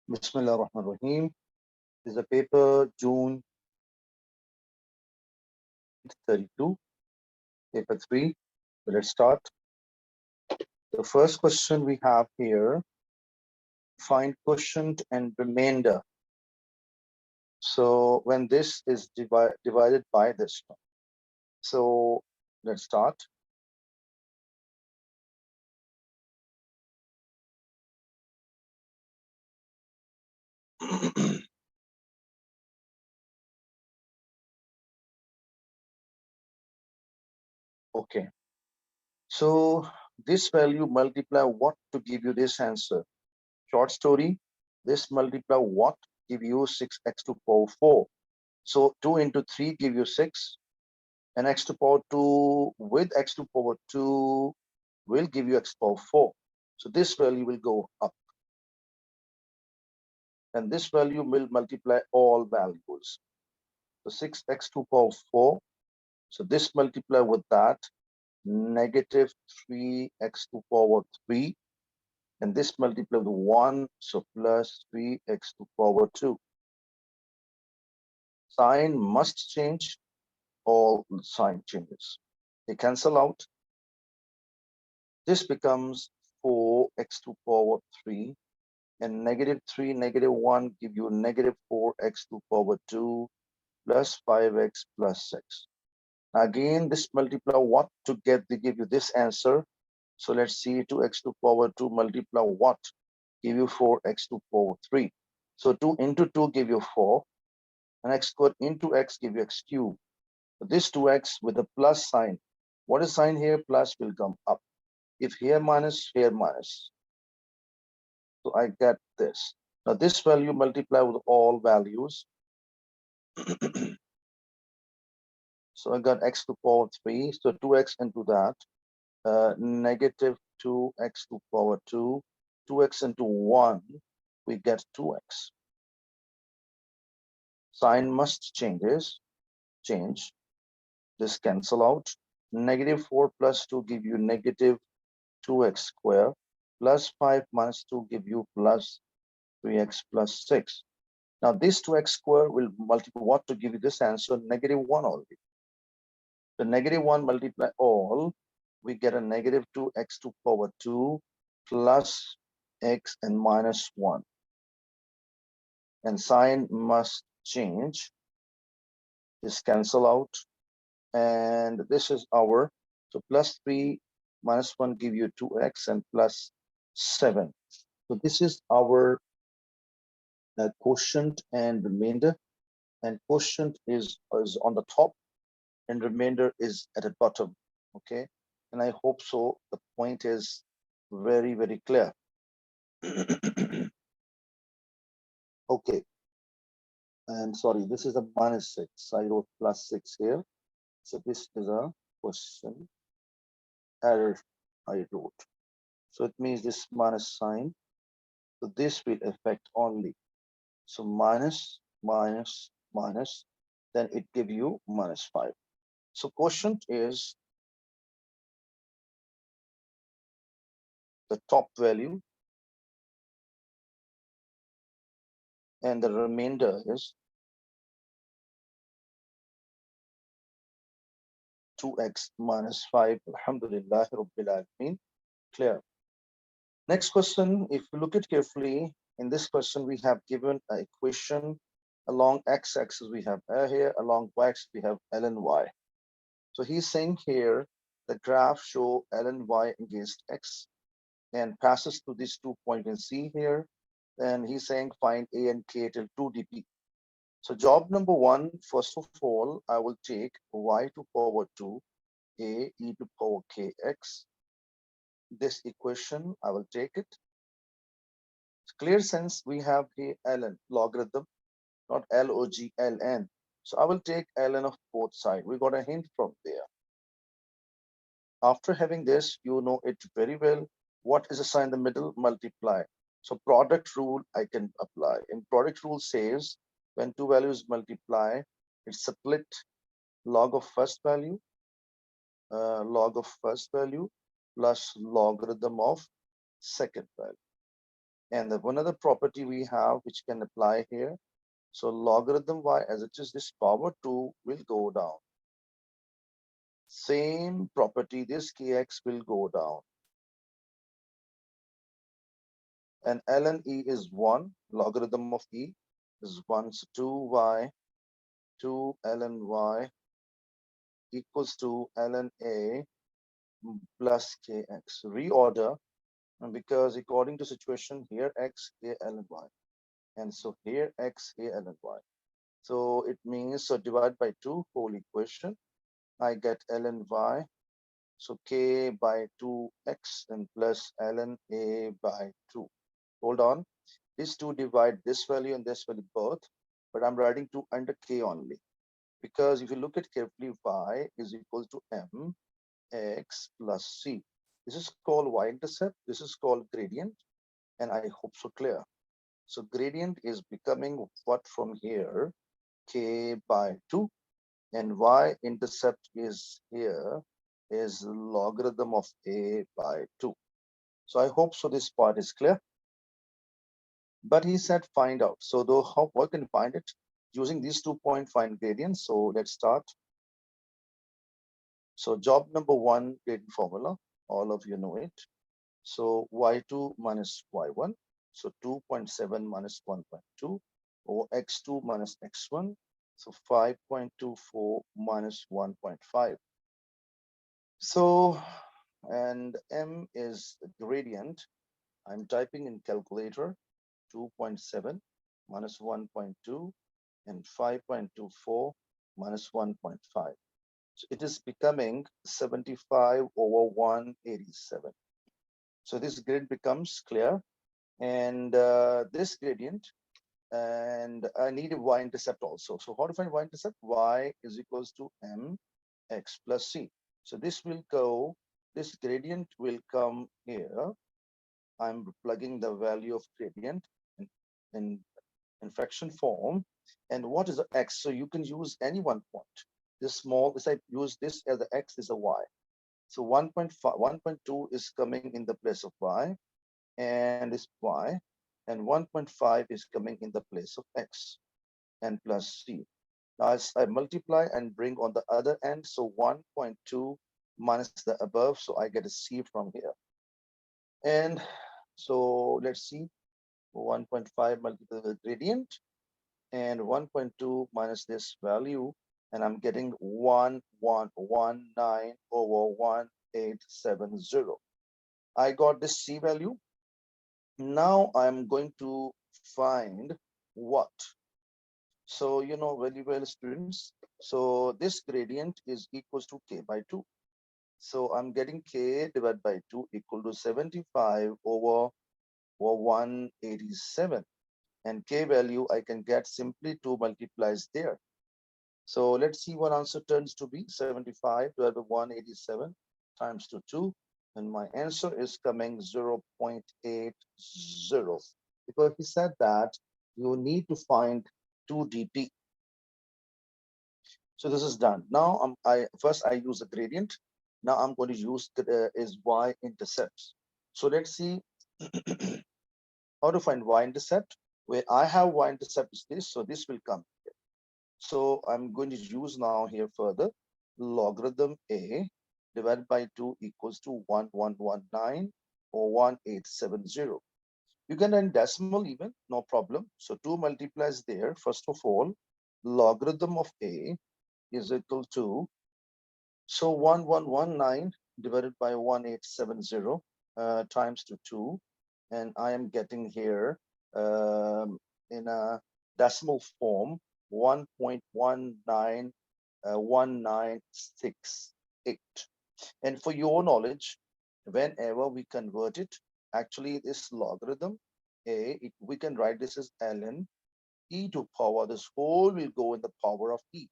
Bismillah ar-Rahman ar-Rahim. This is a paper June 32, paper 3. So let's start. The first question we have here, find quotient and remainder. So when this is divided by this one. So let's start. Okay. So this value multiply what to give you this answer? Short story, this multiply what give you 6x to power 4. So 2 into 3 give you 6, and x to power 2 with x to power 2 will give you x power 4. So this value will go up, and this value will multiply all values. So 6x to power 4. So this multiply with that, negative 3x to power 3, and this multiply with 1, so plus 3x to power 2. Sign must change, all sign changes. They cancel out. This becomes 4x to power 3, and negative 3, negative 1 give you negative 4x to power 2 plus 5x plus 6. Again, this multiply what to get, they give you this answer. So let's see, 2x to power 2 multiply what? Give you 4x to power 3. So 2 into 2 give you 4, and x squared into x give you x cubed. So this 2x with a plus sign. What is sign here? Plus will come up. If here minus, here minus. So I get this. Now this value multiply with all values. So I got x to power 3. So 2x into that. Negative 2x to power 2. 2x into 1, we get 2x. Sign must change. This cancel out. Negative 4 plus 2 give you negative 2x square. Plus 5 minus 2 give you plus 3x plus 6. Now this 2x square will multiply what to give you this answer? Negative 1 already. The negative 1 multiply all, we get a negative 2x to power 2 plus x and minus 1. And sign must change. This cancel out. And this is our, so plus 3 minus 1 give you 2x and plus 7. So this is our quotient and remainder. And quotient is on the top, and remainder is at the bottom. Okay, and I hope so the point is very, very clear. Okay, and sorry, this is a minus 6. I wrote plus 6 here. So this is a question error I wrote. So it means this minus sign. So this will affect only. So minus, minus, minus, then it give you minus 5. So quotient is the top value, and the remainder is 2x minus 5. Alhamdulillah Rabbil Alameen. Clear. Next question, if you look at carefully, in this question we have given an equation. Along x-axis we have a here, along y-axis we have ln y. So he's saying here the graph show ln y against x and passes through these 2 points in C here. Then he's saying find a and k till 2 dp. So job number 1, first of all, I will take y to power 2 a e to power kx. This equation I will take it. Clear sense, we have here ln logarithm, not log ln. So I will take ln of both sides. We got a hint from there. After having this, you know it very well. What is a sign in the middle? Multiply. So product rule I can apply. And product rule says when two values multiply, it's split log of first value plus logarithm of second value. And the one other property we have which can apply here. So logarithm y as it is, this power 2 will go down. Same property, this kx will go down. And ln e is 1, logarithm of e is 1. So 2y, 2 ln y equals to ln a plus kx. Reorder, and because according to situation here, x, a, ln y. And so here, x, a, ln y. So it means, so divide by 2, whole equation. I get ln y. So k by 2x and plus ln a by 2. Hold on. These two divide this value and this value both, but I'm writing 2 under k only. Because if you look at carefully, y is equal to m x plus c. This is called y-intercept. This is called gradient. And I hope so clear. So gradient is becoming what from here? K by 2. And y-intercept is here is logarithm of a by 2. So I hope so this part is clear. But he said find out. So though how we can find it? Using these 2 point find gradients. So let's start. So job number 1 gradient formula, all of you know it. So y2 minus y1. So 2.7 minus 1.2 or x2 minus x1. So 5.24 minus 1.5. So, and m is the gradient. I'm typing in calculator 2.7 minus 1.2 and 5.24 minus 1.5. So it is becoming 75 over 187. So this gradient becomes clear. And this gradient, and I need a y-intercept also. So how to find y-intercept? Y is equals to m x plus c. So this will go, this gradient will come here. I'm plugging the value of gradient in, in fraction form. And what is the x? So you can use any one point. This small, this I use this as the x is a y. So 1.5, 1.2 is coming in the place of y, and is y, and 1.5 is coming in the place of x, and plus c. Now as I multiply and bring on the other end, so 1.2 minus the above, so I get a c from here. And so let's see, 1.5 multiplied the gradient, and 1.2 minus this value, and I'm getting 1119 over 1870. I got this c value. Now I'm going to find what? So, you know very well, students. So this gradient is equals to k by 2. So I'm getting k divided by 2 equal to 75 over 187. And k value I can get simply 2 multiplies there. So let's see what answer turns to be. 75 divided by 187 times to 2. And my answer is coming 0.80. Because he said that you need to find 2 dt. So this is done. Now first I use a gradient. Now I'm going to use is y-intercepts. So let's see how to find y-intercept. Where I have y-intercept is this, so this will come here. So I'm going to use now here further logarithm a divided by 2 equals to 1119 or 1870. You can write decimal even, no problem. So 2 multiplies there. First of all, logarithm of a is equal to, so 1119 divided by 1870 times to 2. And I am getting here in a decimal form 1.191968. And for your knowledge, whenever we convert it, actually this logarithm we can write this as ln e to power, this whole will go in the power of e.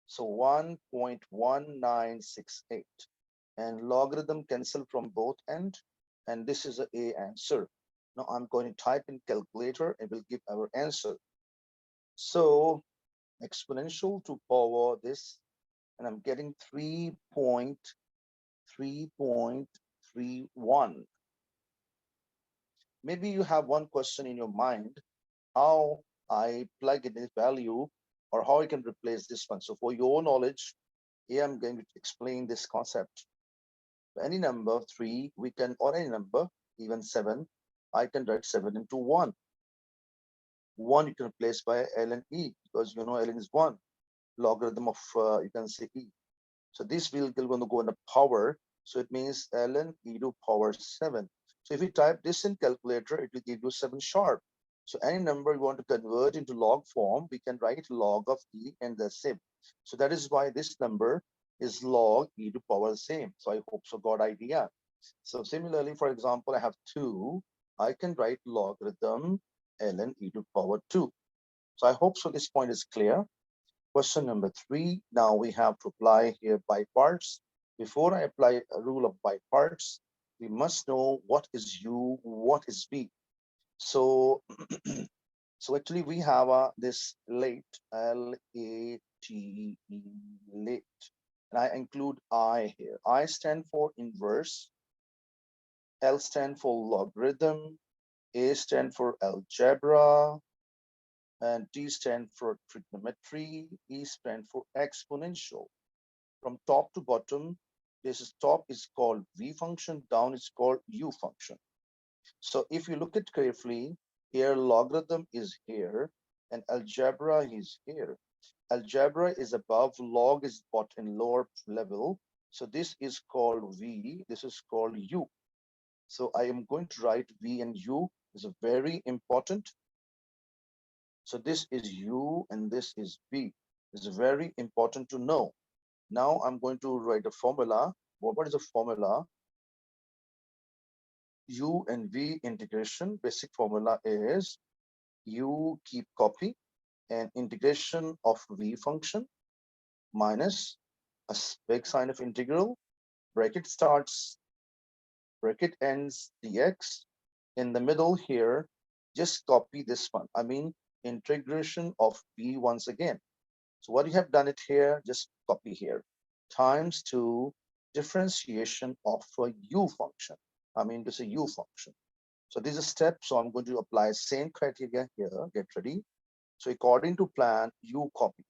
So 1.1968, and logarithm cancel from both end, and this is a answer. Now I'm going to type in calculator and will give our answer. So exponential to power this, and I'm getting 3.31. Maybe you have one question in your mind, how I plug in this value or how I can replace this one. So for your knowledge, here I'm going to explain this concept. Any number 3, we can, or any number, even 7, I can write 7 into 1. 1 you can replace by ln e, because you know ln is 1, logarithm of, you can say e. So this will going to go in the power. So it means ln e to power 7. So if you type this in calculator, it will give you 7 sharp. So any number you want to convert into log form, we can write log of e and the same. So that is why this number is log e to power same. So I hope so got idea. So similarly, for example, I have 2. I can write logarithm ln e to power 2. So I hope so this point is clear. Question number 3. Now we have to apply here by parts. Before I apply a rule of by parts, we must know what is u, what is v. So, so actually we have this late, L-A-T-E, late. And I include I here. I stand for inverse, L stand for logarithm, A stand for algebra, and T stand for trigonometry, E stand for exponential. From top to bottom, this is top is called V function, down is called U function. So if you look at carefully, here logarithm is here and algebra is here. Algebra is above, log is in lower level. So this is called V, this is called U. So I am going to write V and U is a very important. So this is U and this is V. It's very important to know. Now I'm going to write a formula. What is the formula? U and V integration. Basic formula is U keep copy and integration of V function minus a big sign of integral. Bracket starts, bracket ends dx. In the middle here, just copy this one. I mean integration of V once again. So what you have done it here, just copy here, times 2 differentiation of a u function. I mean, this is a u function. So this is a step. So I'm going to apply same criteria here. Get ready. So according to plan, you copy.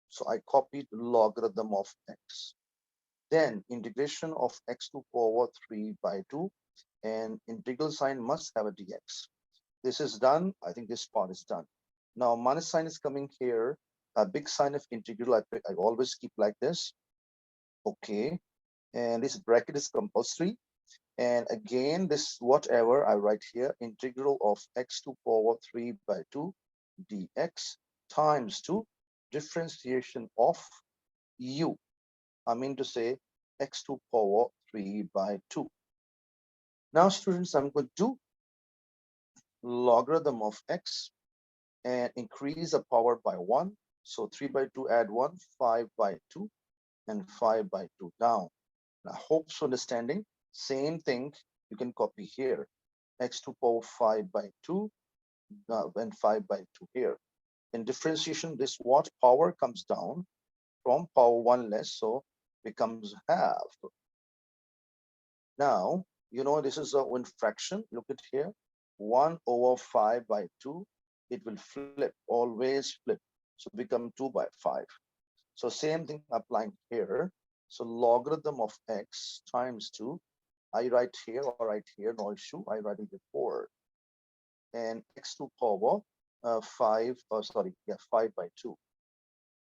So I copied logarithm of x. Then integration of x to power 3 by 2, and integral sign must have a dx. This is done. I think this part is done. Now minus sign is coming here. A big sign of integral, I always keep like this. Okay. And this bracket is compulsory. And again, this whatever I write here, integral of x to power 3 by 2 dx times 2 differentiation of u. I mean to say x to power 3 by 2. Now, students, I'm going to do logarithm of x and increase the power by 1. So 3 by 2 add 1, 5 by 2, and 5 by 2 down. I hope so understanding. Same thing you can copy here. X to power 5 by 2 and 5 by 2 here. In differentiation, this what power comes down from power 1 less, so becomes half. Now, you know, this is a one fraction. Look at here. 1 over 5 by 2. It will flip, always flip. So become 2 by 5. So same thing applying here. So logarithm of x times 2. I write here or write here, no issue. I write it before. And x to power 5, sorry, yeah, 5 by 2.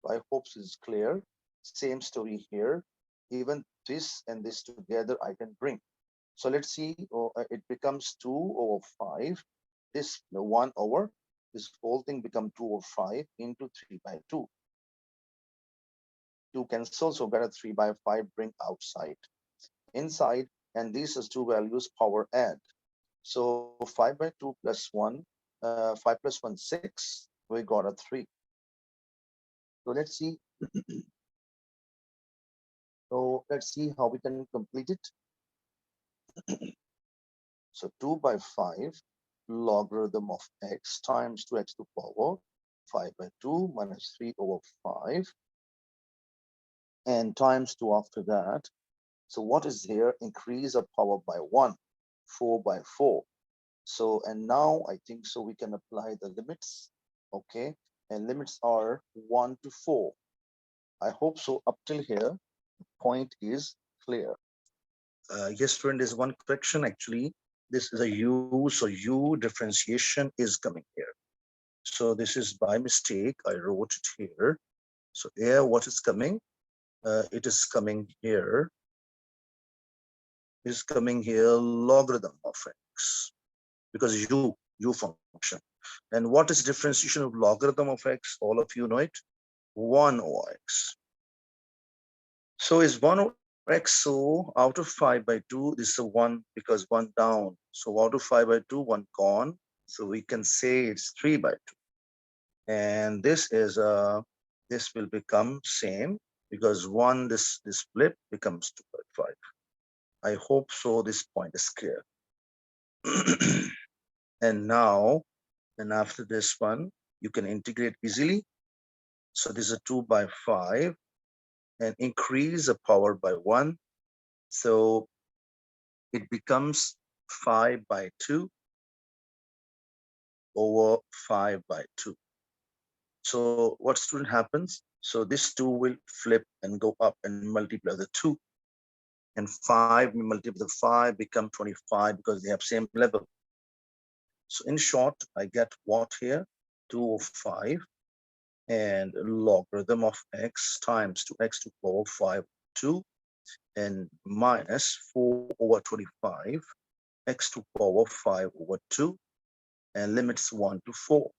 I hope this is clear. Same story here. Even this and this together I can bring. So let's see, it becomes 2 over 5. This 1 over, this whole thing become 2 over 5 into 3 by 2. 2 cancel, so better 3 by 5 bring outside. Inside, and these is two values power add. So 5 by 2 plus 1, 5 plus 1, 6. We got a 3. So let's see. So let's see how we can complete it. So 2 by 5 logarithm of x times 2x to power 5 by 2 minus 3 over 5 and times 2 after that. So what is here? Increase of power by 1, 4 by 4. So, and now I think so we can apply the limits. Okay, and limits are 1 to 4. I hope so. Up till here, the point is clear. Yes, friend, there's one correction actually. This is a U, so U differentiation is coming here. So this is by mistake. I wrote it here. So here, what is coming? It is coming here. Is coming here logarithm of x, because U function. And what is differentiation of logarithm of x? All of you know it. 1 over x. So is 1 over x, so out of 5 by 2, this is a 1 because 1 down. So out of 5 by 2, 1 gone. So we can say it's 3 by 2. And this is this will become same because 1, this flip becomes 2 by 5. I hope so this point is clear. And now, and after this one, you can integrate easily. So this is a 2 by 5 and increase the power by 1. So it becomes 5 by 2 over 5 by 2. So what student happens? So this 2 will flip and go up and multiply the 2. And 5 multiply the 5 become 25 because they have same level. So in short, I get what here? 2 over 5 and logarithm of x times 2x to the power 5 2 and minus 4 over 25 x to the power 5 over 2 and limits 1 to 4.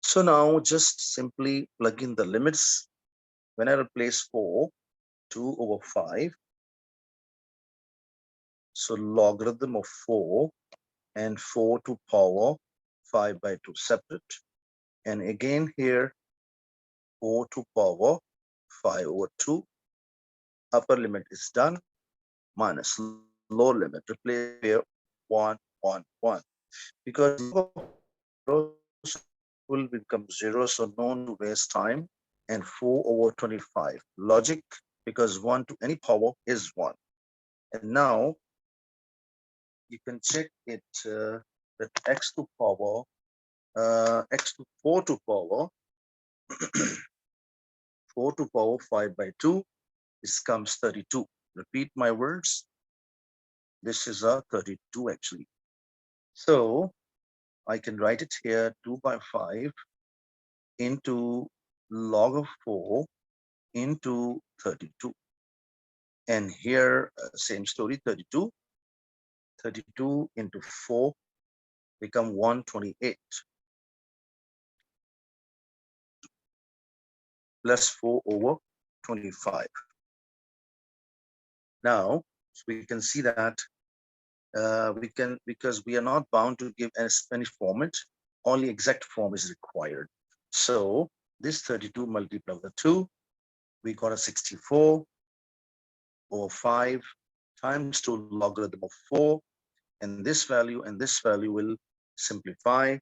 So now just simply plug in the limits. When I replace 4, 2 over 5, so logarithm of 4 and 4 to power 5 by 2 separate. And again here, 4 to power 5 over 2. Upper limit is done, minus lower limit. Replace here 1, 1, 1. Because will become 0, so no need to waste time. And 4 over 25. Logic, because 1 to any power is 1. And now you can check it that x to power, x to 4 to power, 4 to power 5 by 2, this comes 32. Repeat my words. This is a 32 actually. So I can write it here 2 by 5 into log of 4 into 32. And here, same story, 32. 32 into 4 become 128 plus 4 over 25. Now, so we can see that we can, because we are not bound to give any format, only exact form is required. So this 32 multiplied by 2, we got a 64 over 5 times 2 logarithm of 4, and this value will simplify.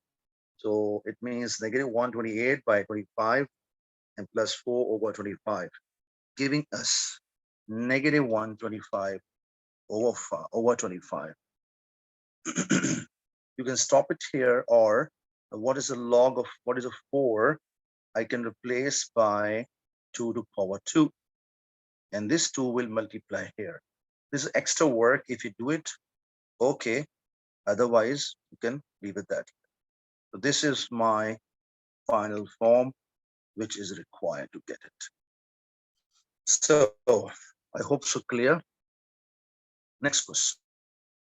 So it means negative 128 by 25 and plus 4 over 25, giving us negative 125 over 25. You can stop it here, or what is the log of what is a 4? I can replace by 2 to power 2, and this 2 will multiply here. This is extra work. If you do it, okay. Otherwise, you can leave it that. So this is my final form, which is required to get it. So I hope so clear. Next question.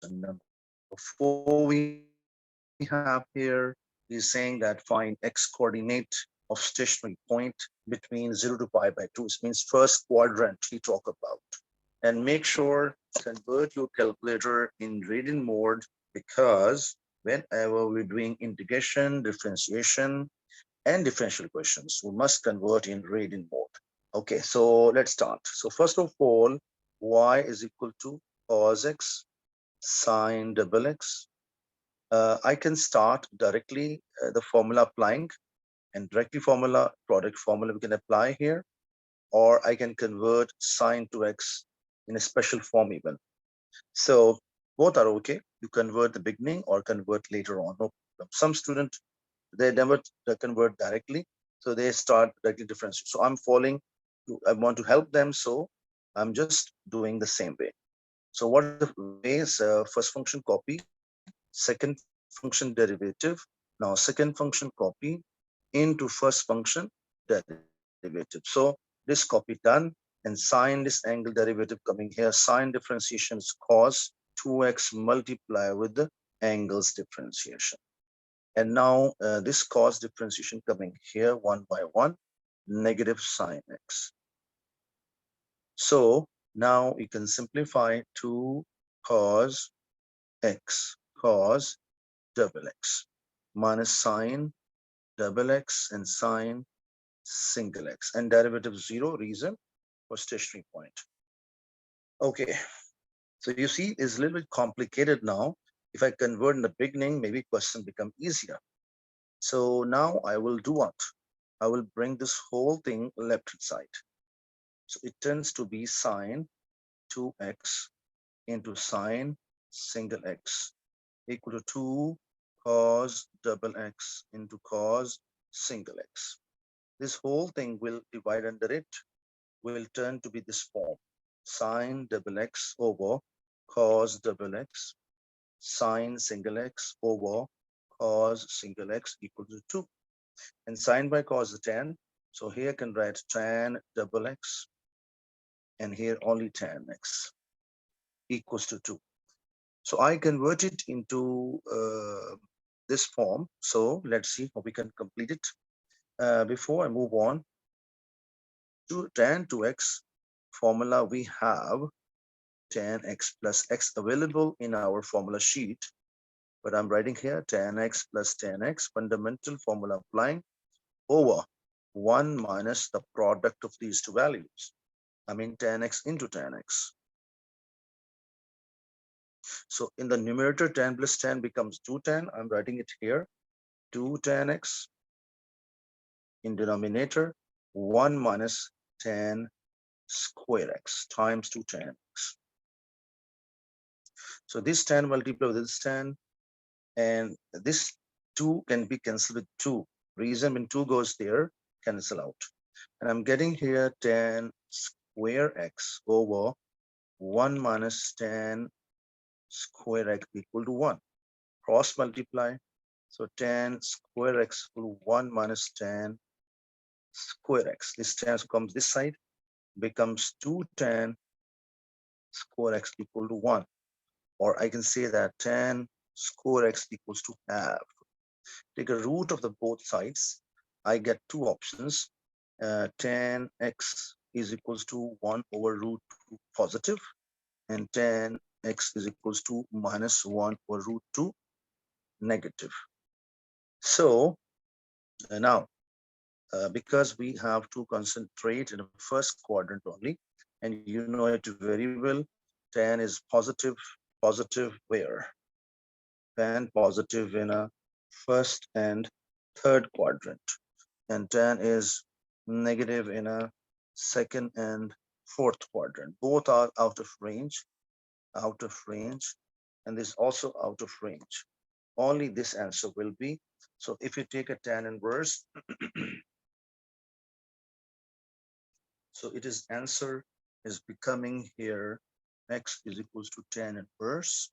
Number 4 we have here is saying that find x coordinate of stationary point between 0 to pi by 2. It means first quadrant we talk about. And make sure convert your calculator in reading mode, because whenever we're doing integration, differentiation, and differential questions, we must convert in reading mode. Okay, so let's start. So first of all, y is equal to cos x sine double x. I can start directly the formula applying, and directly product formula we can apply here, or I can convert sine to x in a special form even. So Both are okay. You convert the beginning or convert later on, no problem. Some student, they never convert directly, so they start directly differentiate. So I'm following, I want to help them, so I'm just doing the same way. So what is the ways? First function copy, second function derivative. Now second function copy into first function derivative. So this copy done, and sine this angle derivative coming here. Sine differentiation is cos 2x multiply with the angles differentiation. And now this cos differentiation coming here 1 by 1, negative sine x. So now you can simplify 2 cos x, cos double x, minus sine double x and sine single x, and derivative 0, reason for stationary point. Okay, so you see it's a little bit complicated now. If I convert in the beginning, maybe question become easier. So now I will do what? I will bring this whole thing left hand side. So it tends to be sine 2x into sine single x equal to 2 cos double x into cos single x. This whole thing will divide under it, will turn to be this form: sine double x over cos double x, sine single x over cos single x equal to 2. And sine by cos is tan. So here I can write tan double x, and here only tan x equals to 2. So I convert it into this form. So let's see how we can complete it. Before I move on to tan 2x formula, we have tan x plus x available in our formula sheet, but I'm writing here tan x plus tan x, fundamental formula applying, over 1 minus the product of these two values. I mean tan x into tan x. So in the numerator, tan plus tan becomes 2 tan. I'm writing it here, 2 tan x. In denominator, 1 minus tan square x times 2 tan x. So this tan multiplied with this tan, and this 2 can be cancelled with 2. Reason, when 2 goes there, cancel out. And I'm getting here tan square x over 1 minus tan square x equal to 1. Cross multiply. So tan square x equal to 1 minus tan square x. This tan comes this side, becomes 2 tan square x equal to 1. Or I can say that tan square x equals to half. Take a root of the both sides. I get two options. Tan x is equals to 1 over root 2 positive, and tan x is equals to minus 1 over root 2 negative. So now, because we have to concentrate in the first quadrant only, and you know it very well, tan is positive where? Tan positive in a first and third quadrant, and tan is negative in a second and fourth quadrant. Both are out of range, and this also out of range. Only this answer will be. So if you take a tan inverse, so it is answer is becoming here x is equals to tan inverse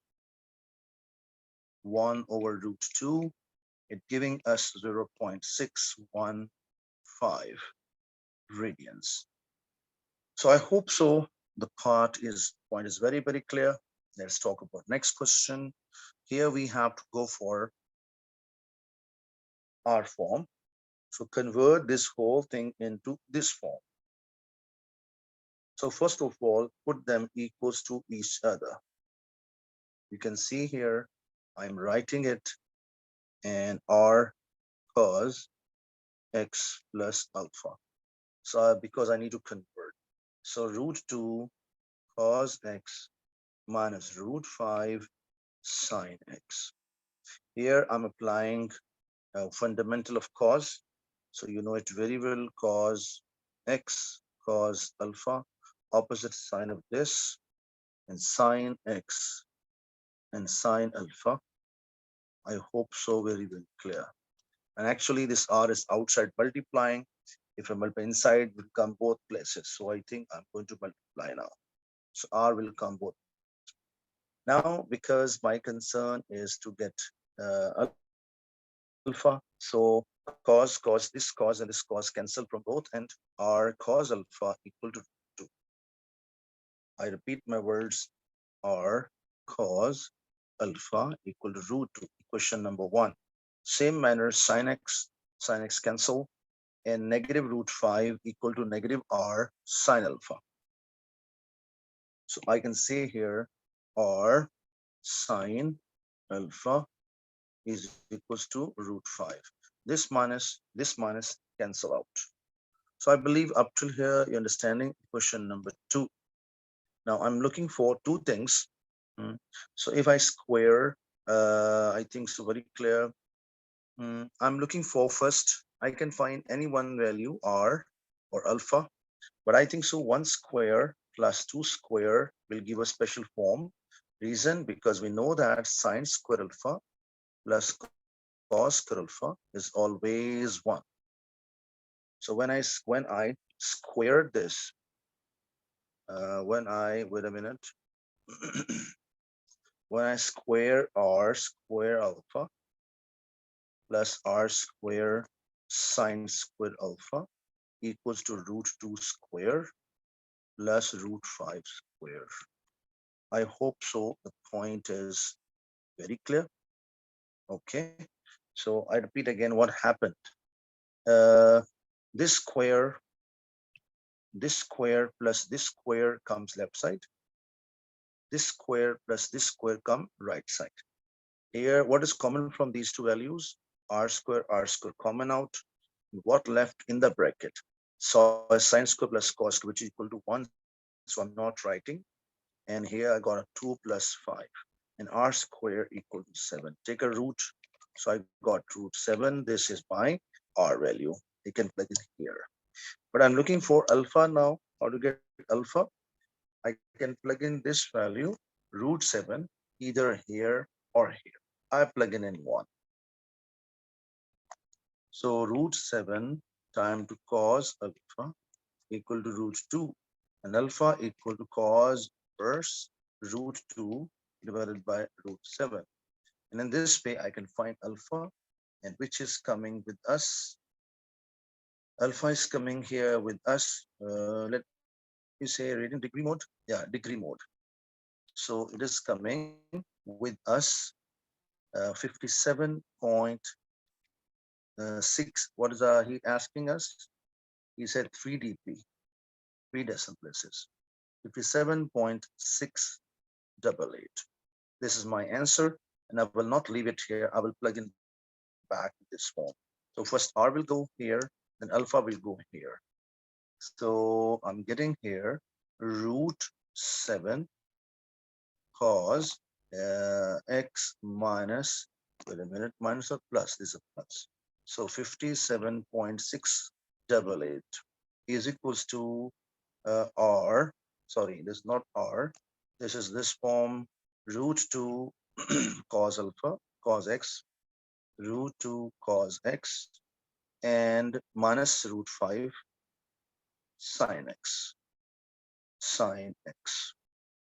1 over root 2, it giving us 0.615 radians. So I hope so. The point is very, very clear. Let's talk about next question. Here we have to go for R form. So convert this whole thing into this form. So first of all, put them equals to each other. You can see here, I'm writing it, and R cos x plus alpha. So because I need to convert. So root 2 cos x minus root 5 sine x. Here I'm applying fundamental of cos. So you know it very well, cos x, cos alpha, opposite sine of this, and sine x and sine alpha. I hope so, very well clear. And actually this R is outside multiplying. If I multiply inside, will come both places. So I think I'm going to multiply now. So R will come both. Now, because my concern is to get alpha, so cos, this cos and this cos cancel from both, and R cos alpha equal to 2. I repeat my words, R cos alpha equal to root 2, equation number 1. Same manner, sin x cancel, and negative root 5 equal to negative R sin alpha. So I can say here R sin alpha is equals to root 5. This minus cancel out. So I believe up till here you're understanding question number 2. Now I'm looking for two things. So if I square, I think so very clear. I'm looking for first, I can find any one value R or alpha, but I think so 1 square plus 2 square will give a special form. Reason, because we know that sine square alpha plus cos square alpha is always 1. So when I square this, wait a minute, when I square R square alpha plus R square sine square alpha equals to root 2 square plus root 5 square. I hope so. The point is very clear. Okay. So I repeat again what happened. This square plus this square comes left side. This square plus this square come right side. Here, what is common from these two values? R square common out. What left in the bracket? So sine square plus cos square, which is equal to 1. So I'm not writing. And here I got a 2 plus 5. And R square equal to 7. Take a root. So I got root 7. This is my R value. You can plug it here. But I'm looking for alpha now. How to get alpha? I can plug in this value, root 7, either here or here. I plug in 1. So root 7 times to cos alpha equal to root 2, and alpha equal to cos inverse root 2 divided by root 7. And in this way, I can find alpha, and which is coming with us. Alpha is coming here with us. Let me say reading degree mode. Yeah, degree mode. So it is coming with us 57.6. What is he asking us? He said 3 dp, 3 decimal places. 57.688. This is my answer, and I will not leave it here. I will plug in back this form. So first R will go here, then alpha will go here. So I'm getting here root 7 cos x minus, wait a minute, minus or plus, this is a plus. So 57.688 is equals to R, sorry, this is not R. This is this form, root 2 cos alpha, cos x, root 2 cos x, and minus root 5 sin x, sin x.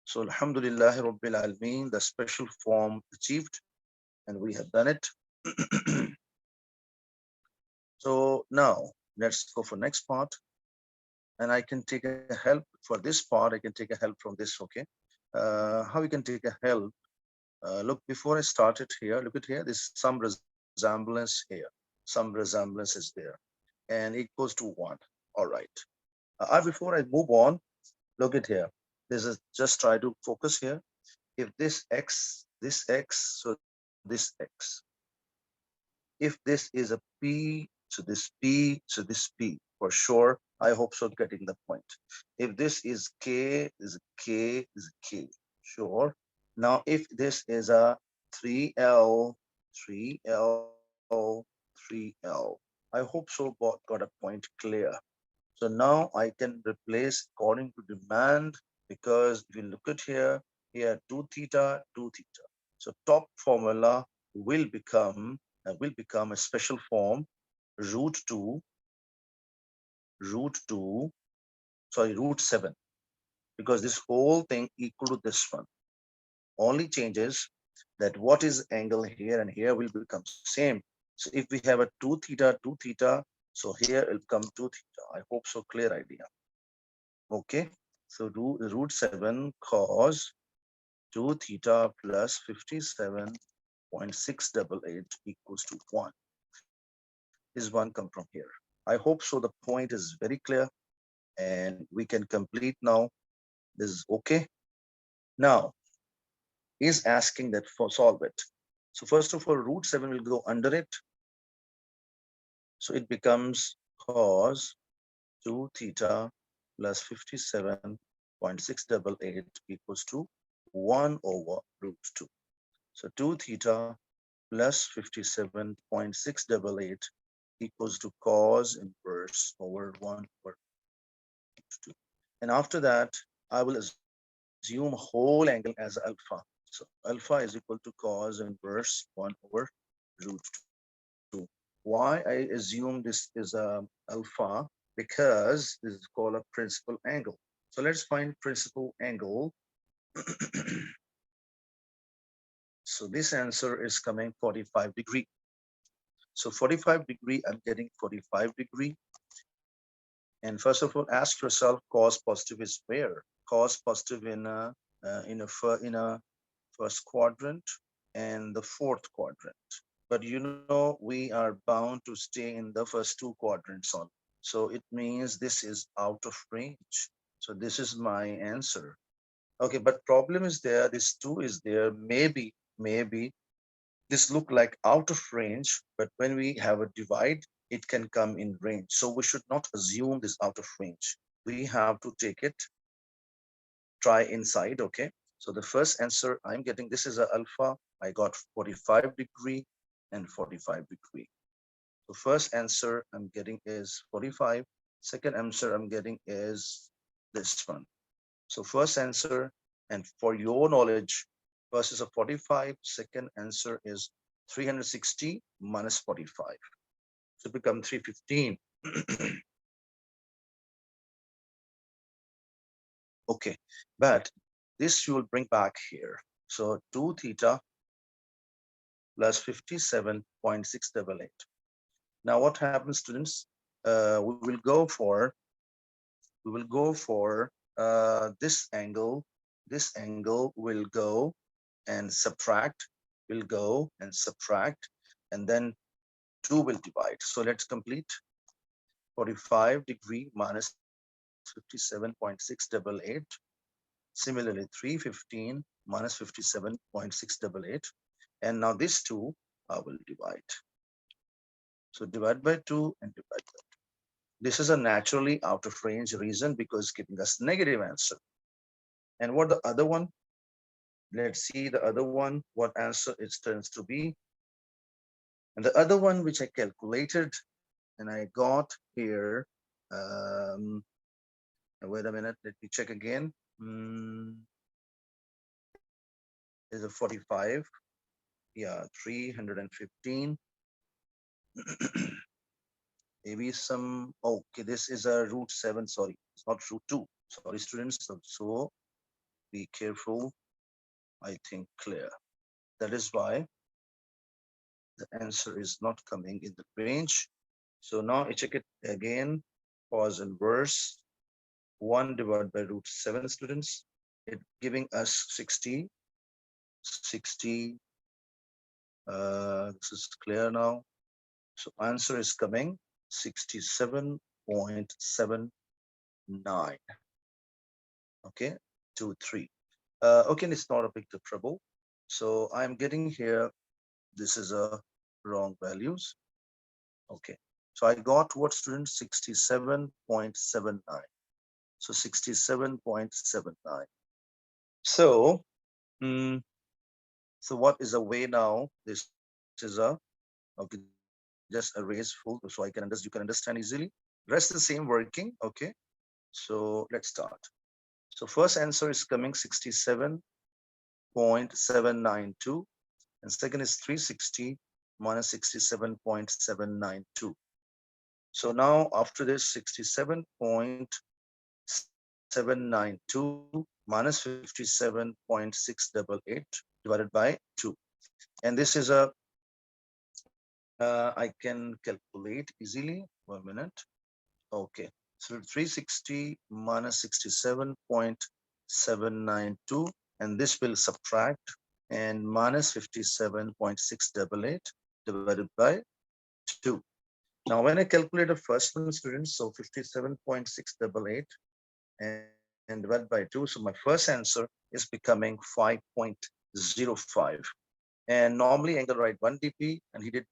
So Alhamdulillah Rabbil Alameen, the special form achieved, and we have done it. So now let's go for next part. And I can take a help for this part. I can take a help from this, okay? How we can take a help? Look, before I started here, look at here, there's some resemblance here. Some resemblance is there. And it goes to 1. All right. Before I move on, look at here. This is just try to focus here. If this x, so this x. If this is a p, so this p, so this p. For sure, I hope so getting the point. If this is k, is k, is k. Sure. Now, if this is a 3L, 3L, 3L, I hope so got a point clear. So now I can replace according to demand, because if you look at here, 2 theta, 2 theta. So top formula will become a special form root 7, because this whole thing equal to this one. Only changes that what is angle here and here will become same. So if we have a 2 theta, so here it will come 2 theta. I hope so, clear idea. Okay, so root 7 cos 2 theta plus 57.688 equals to 1. Is 1 come from here? I hope so. The point is very clear and we can complete now. This is okay. Now is asking that for solve it. So first of all, root 7 will go under it. So it becomes cos 2 theta plus 57.688 equals to 1 over root 2. So 2 theta plus 57.688 equals to cos inverse over 1 over 2. And after that, I will assume whole angle as alpha. So alpha is equal to cos inverse 1 over root 2. Why I assume this is alpha? Because this is called a principal angle. So let's find principal angle. So this answer is coming 45 degree. So 45 degree, I'm getting 45 degree. And first of all, ask yourself, cos positive is where? Cos positive in a first quadrant and the fourth quadrant. But you know, we are bound to stay in the first two quadrants on. So it means this is out of range. So this is my answer. Okay, but problem is there, this 2 is there. Maybe this look like out of range, but when we have a divide, it can come in range. So we should not assume this out of range. We have to take it, try inside, okay? So the first answer I'm getting, this is a alpha. I got 45 degree and 45 degree. The first answer I'm getting is 45. Second answer I'm getting is this one. So first answer, and for your knowledge, first is a 45. Second answer is 360 minus 45. So become 315. Okay, but this you will bring back here. So 2 theta plus 57.688. Now what happens, students? We will go for this angle. This angle will go and subtract, and then 2 will divide. So let's complete. 45 degree minus 57.688. Similarly, 315 minus 57.688. And now this 2 I will divide. So divide by 2 and divide by 2. This is a naturally out of range reason because giving us negative answer. And what the other one? Let's see the other one, what answer it turns to be. And the other one which I calculated and I got here, wait a minute, let me check again. Is a 45, yeah, 315. Maybe some, okay, this is a root 7, sorry, it's not root 2. Sorry, students, so be careful. I think clear. That is why the answer is not coming in the range. So now I check it again, cos inverse 1 divided by root 7, students. It giving us 60. This is clear now. So answer is coming 67.79. Okay, 2, 3. Okay, it's not a big trouble. So I'm getting here, this is a wrong values. Okay, so I got what, students? 67.79. So 67.79. So so what is a way now? This is a, okay, just erase full so I can understand, you can understand easily. Rest the same working. Okay, so let's start. So first answer is coming 67.792. and second is 360 minus 67.792. So now after this 67.792 minus 57.688 divided by 2. And this is a, I can calculate easily. 1 minute. Okay. So 360 minus 67.792, and this will subtract and minus 57.688 divided by 2. Now, when I calculate the first one, students, so 57.688 and divided by 2. So my first answer is becoming 5.05. And normally Engel write 1 dp, and he did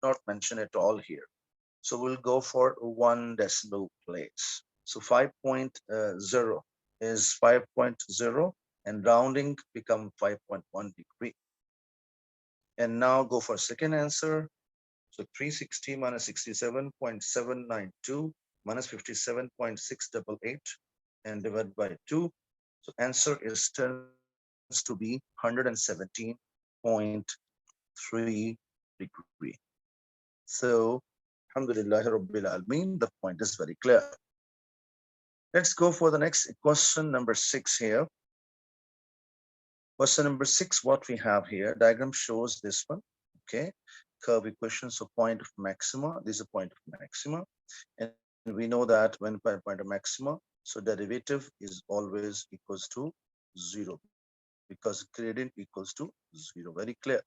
not mention it all here. So we'll go for 1 decimal place. So 5.0 is 5.0, and rounding become 5.1 degree. And now go for second answer. So 360 minus 67.792 minus 57.688 and divided by 2. So answer is turns to be 117.3 degree. So Alhamdulillah Rabbil Alameen, the point is very clear. Let's go for the next question, number 6 here. Question number 6, what we have here, diagram shows this one. Okay, curve equation, so point of maxima. This is a point of maxima, and we know that when point of maxima, so derivative is always equals to 0 because gradient equals to 0. Very clear.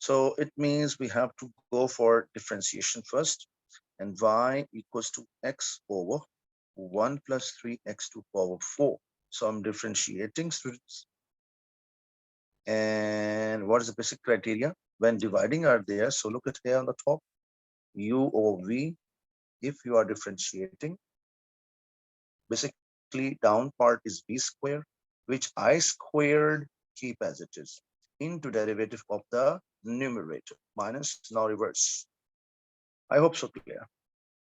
So it means we have to go for differentiation first, and y equals to x over 1 plus 3x to power 4. So I'm differentiating, students. And what is the basic criteria? When dividing are there, so look at here on the top, u over v. If you are differentiating, basically down part is v square, which I squared keep as it is, into derivative of the numerator, minus, now reverse. I hope so clear.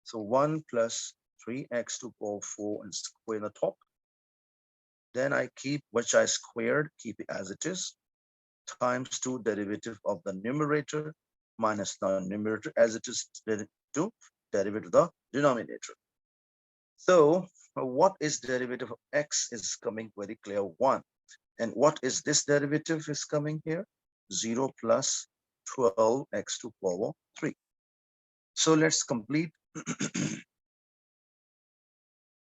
So 1 plus 3x to power 4 and square in the top. Then I keep which I squared, keep it as it is, times 2 derivative of the numerator minus the numerator as it is to derivative of the denominator. So what is derivative of x is coming very clear, 1. And what is this derivative is coming here? 0 plus 12x to power 3. So let's complete.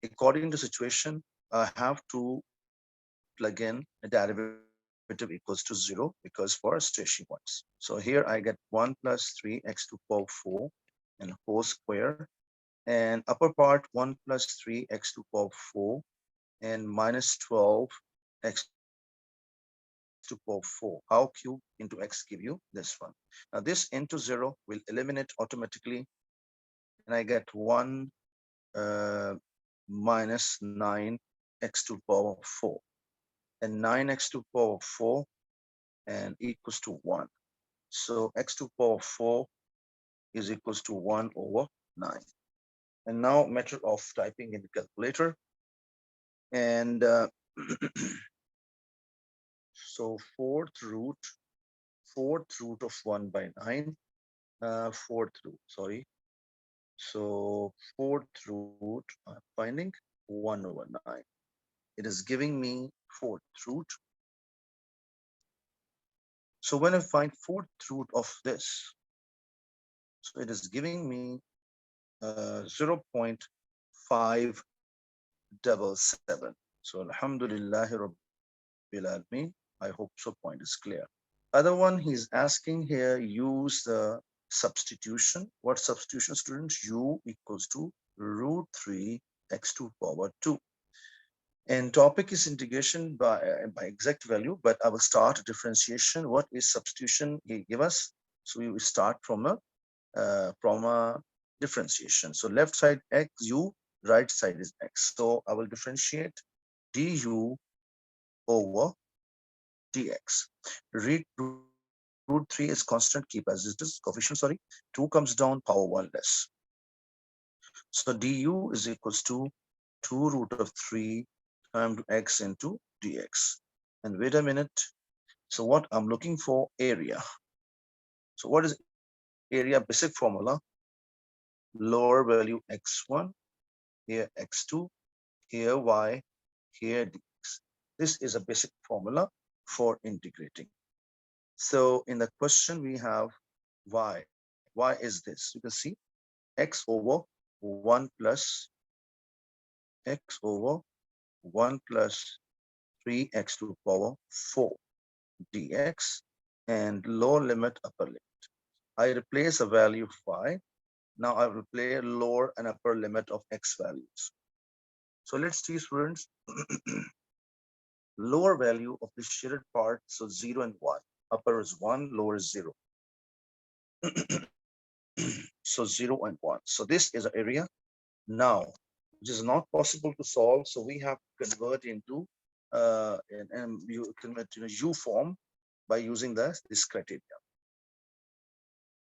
According to situation, I have to plug in a derivative equals to 0 because for station points. So here I get 1 plus 3x to power 4 and whole square, and upper part 1 plus 3x to power 4 and minus 12x to power 4. How cube into x give you this one? Now this into 0 will eliminate automatically, and I get 1 minus 9x to power 4, and 9x to power 4 and equals to 1. So x to power 4 is equals to 1 over 9. And now method of typing in the calculator. And so fourth root of 1 by 9, fourth root, sorry. So fourth root, I'm finding 1 over 9. It is giving me fourth root. So when I find fourth root of this, so it is giving me 0.577. So Alhamdulillah Rabbil Alameen, I hope so point is clear. Other one he's asking here, use the substitution. What substitution, students? U equals to root 3 x to power 2. And topic is integration by exact value, but I will start differentiation. What is substitution? He give us. So we will start from a differentiation. So left side x u, right side is x. So I will differentiate du over dx. Root 3 is constant, keep as it is, coefficient, sorry. 2 comes down, power 1 less. So du is equals to 2 root of 3 times x into dx. And wait a minute. So what I'm looking for, area. So what is area? Basic formula, lower value x1, here x2, here y, here dx. This is a basic formula for integrating. So in the question we have y. Y is this. You can see x over 1 plus x over 1 plus 3x to the power 4 dx, and lower limit, upper limit. I replace a value of y. Now I will play lower and upper limit of x values. So let's see, students. Lower value of the shaded part, so 0 and 1. Upper is 1, lower is 0. So 0 and 1. So this is an area now, which is not possible to solve. So we have to convert into and you convert to a U form by using this criteria.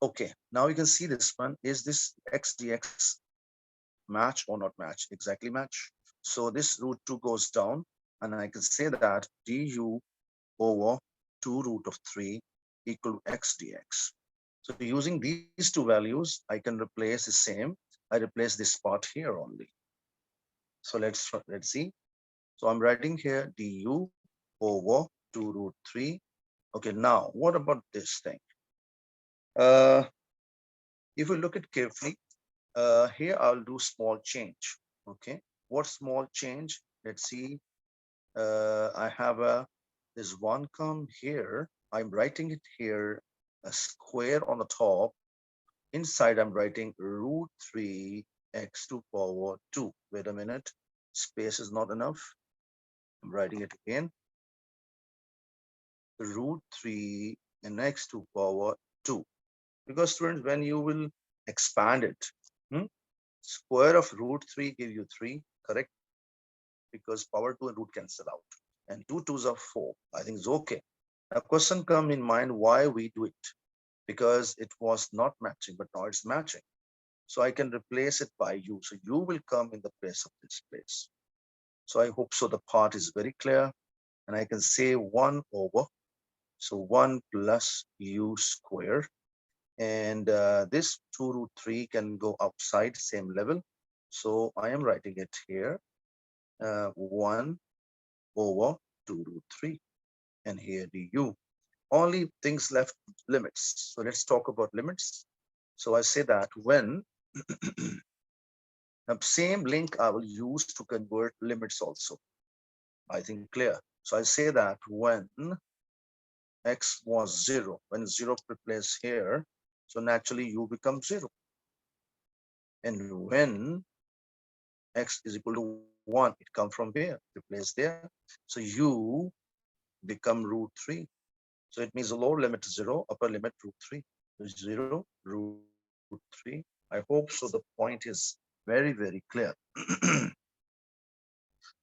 Okay, now you can see this one. Is this x dx match or not match? Exactly match. So this root 2 goes down, and I can say that du over 2 root of 3 equal to x dx. So using these two values, I can replace the same. I replace this part here only. So let's see. So I'm writing here du over 2 root 3. Okay, now what about this thing? If we look at carefully, here I'll do small change. Okay, what small change? Let's see. I have this one come here. I'm writing it here, a square on the top. Inside I'm writing root 3 x to power 2. Wait a minute, space is not enough. I'm writing it again. Root 3 and x to power 2. Because students, when you will expand it, square of root 3 give you 3, correct? Because power 2 and root cancel out. And 2 2s are 4. I think it's okay. A question come in mind why we do it. Because it was not matching, but now it's matching. So I can replace it by u. So u will come in the place of this place. So I hope so the part is very clear. And I can say 1 over. So 1 plus u square. And this 2 root 3 can go outside same level. So I am writing it here. 1 over 2 root 3. And here the u. Only things left, limits. So let's talk about limits. So I say that when the same link I will use to convert limits also. I think clear. So I say that when x was 0, when 0 replaces here, so naturally u becomes 0. And when x is equal to 1, it comes from here, replace there. So u become root 3. So it means the lower limit is 0, upper limit root 3. 0, root 3. I hope so the point is very, very clear.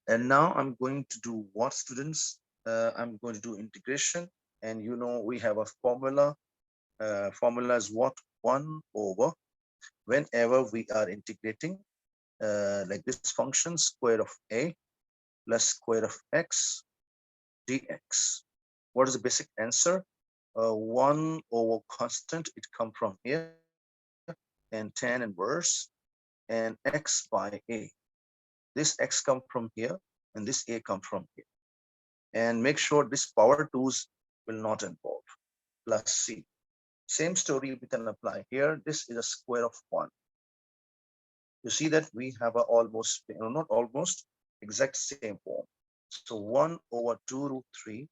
And now I'm going to do what, students? I'm going to do integration. And you know, we have a formula. Formula is what? 1 over, whenever we are integrating, like this function, square of a plus square of x dx. What is the basic answer? 1 over constant, it come from here, and tan inverse, and x by a. This x come from here, and this a come from here. And make sure this power 2's will not involve, plus c. Same story we can apply here. This is a square of 1. You see that we have a almost, not almost, exact same form. So 1 over 2 root 3,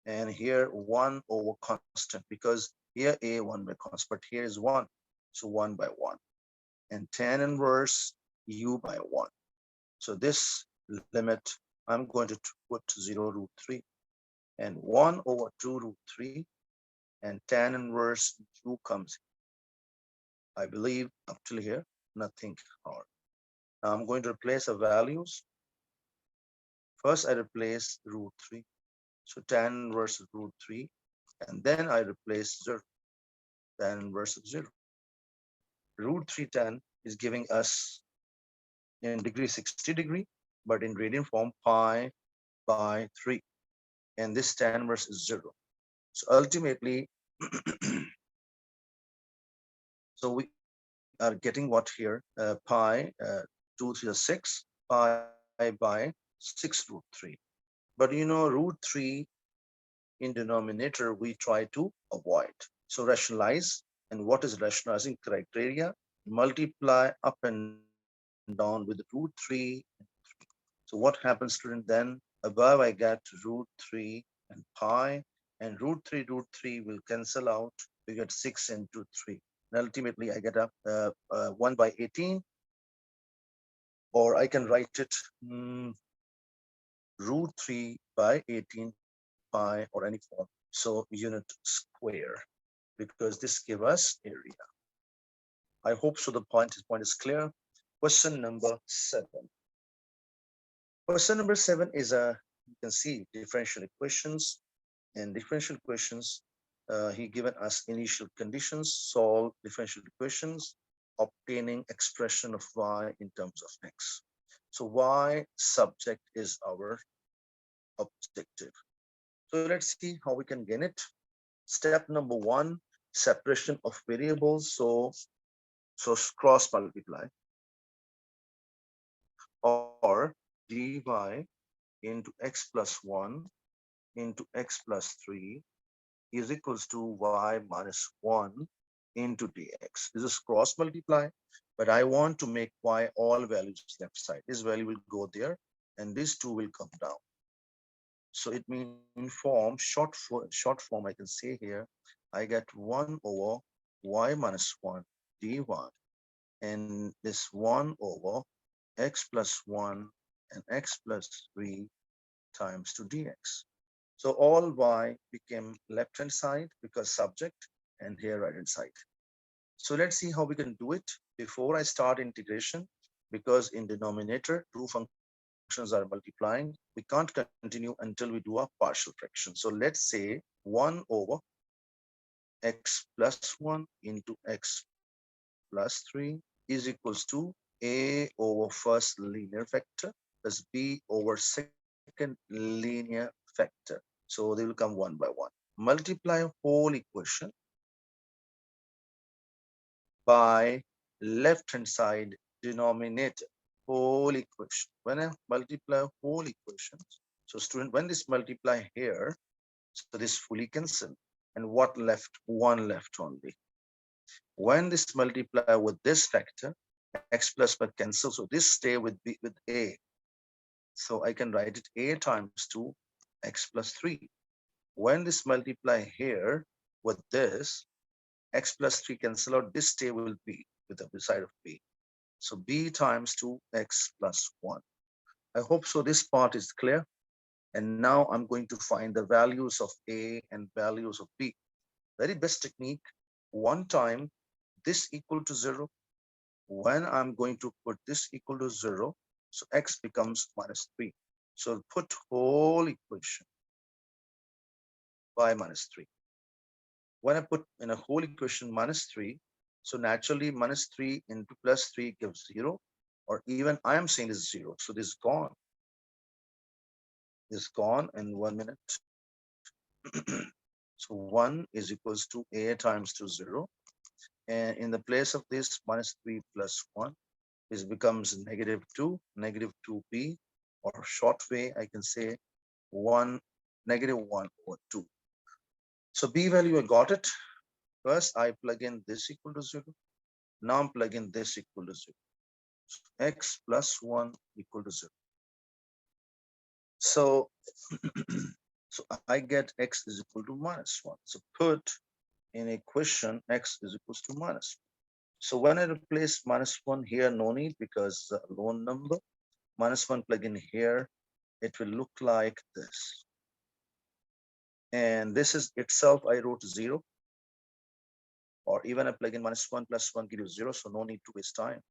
and here 1 over constant, because here a 1 by constant, but here is 1. So 1 by 1. And tan inverse u by 1. So this limit, I'm going to put 0 root 3. And 1 over 2 root 3. And tan inverse u comes. I believe up till here, nothing hard. Now I'm going to replace the values. First, I replace root 3. So tan inverse of root 3. And then I replace 0. Tan inverse of 0. Root 3 tan is giving us in degree 60 degree, but in radian form pi by 3. And this tan inverse is 0. So ultimately, so we are getting what here? Pi 2 to the 6, pi by 6 root 3. But root 3 in denominator we try to avoid. So rationalize, and what is rationalizing criteria? Multiply up and down with root 3 and 3. So what happens, student? Then above I get root 3 and pi, and root 3 will cancel out. We get 6 into 3. And ultimately I get a 1 by 18, or I can write it root 3 by 18 pi, or any form. So unit square, because this give us area. I hope so. The point is clear. Question number 7. Question number 7 is you can see differential equations. And differential equations, he given us initial conditions, solve differential equations, obtaining expression of y in terms of x. So y subject is our objective. So let's see how we can gain it. Step number 1, separation of variables. So cross multiply, or dy into x plus 1 into x plus 3 is equals to y minus 1 into dx. This is cross multiply, but I want to make y all values left side. This value will go there, and this 2 will come down. So it means in form, short form, I can say here, I get 1 over y minus 1 dy, and this 1 over x plus 1 and x plus 3 times 2 dx. So all y became left hand side because subject, and here right hand side. So let's see how we can do it before I start integration, because in denominator two functions are multiplying. We can't continue until we do a partial fraction. So let's say 1 over x plus 1 into x plus 3 is equals to a over first linear factor plus b over second linear factor. So they will come one by one. Multiply whole equation by left hand side denominator, whole equation. When I multiply whole equations, so student, when this multiply here, so this fully cancel, and what left? 1 left only. When this multiply with this factor, x plus by cancel, so this stay with b with a. So I can write it a times 2 x plus 3. When this multiply here with this, x plus 3 cancel out, this stay will be with the side of b. So b times 2x plus 1. I hope so this part is clear. And now I'm going to find the values of a and values of b. Very best technique. One time this equal to 0. When I'm going to put this equal to 0, so x becomes minus 3. So put whole equation y minus 3. When I put in a whole equation minus 3, so naturally minus 3 into plus 3 gives 0, or even I am saying is 0. So this is gone. This is gone in 1 minute. So 1 is equals to a times 2 0. And in the place of this minus 3 plus 1, this becomes negative 2b, or short way I can say 1, negative 1 over 2. So b value, I got it. First I plug in this equal to 0. Now I'm plugging this equal to 0. So x plus 1 equal to 0. So, so I get x is equal to minus 1. So put in equation x is equals to minus 1. So when I replace minus 1 here, no need, because lone number, minus 1 plug in here, it will look like this. And this is itself, I wrote 0. Or even I plug in minus 1 plus 1 gives 0, so no need to waste time.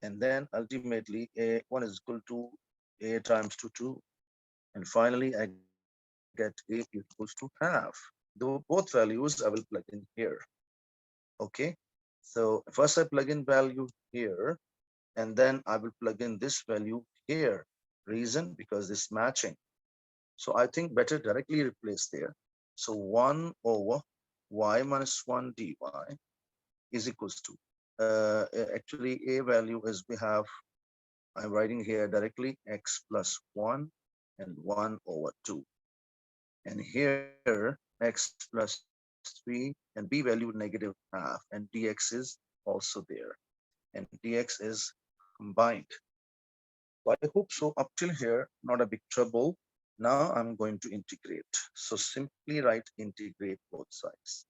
And then ultimately a1 is equal to a times 2. And finally I get a equals to half. Both values I will plug in here. Okay, so first I plug in value here, and then I will plug in this value here. Reason, because this matching. So I think better directly replace there. So 1 over y minus 1 dy is equals to, actually a value is we have, I'm writing here directly x plus 1 and 1 over 2. And here x plus 3 and b value negative half, and dx is also there, and dx is combined. So I hope so up till here, not a big trouble. Now I'm going to integrate. So simply write integrate both sides.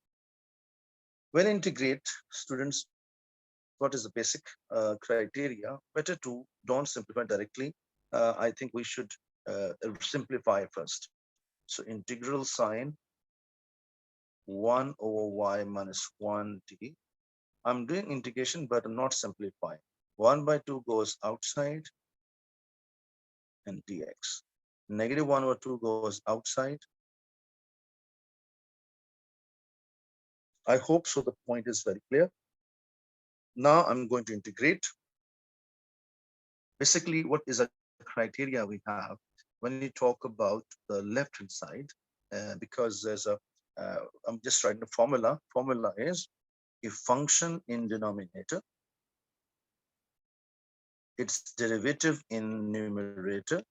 When integrate, students, what is the basic criteria? Better to don't simplify directly. I think we should simplify first. So integral sign 1 over y minus 1 d. I'm doing integration, but I'm not simplifying. 1 by 2 goes outside and dx. Negative 1 over 2 goes outside. I hope so the point is very clear. Now I'm going to integrate. Basically, what is a criteria we have when we talk about the left-hand side? Because there's a, I'm just writing the formula. Formula is if function in denominator, its derivative in numerator,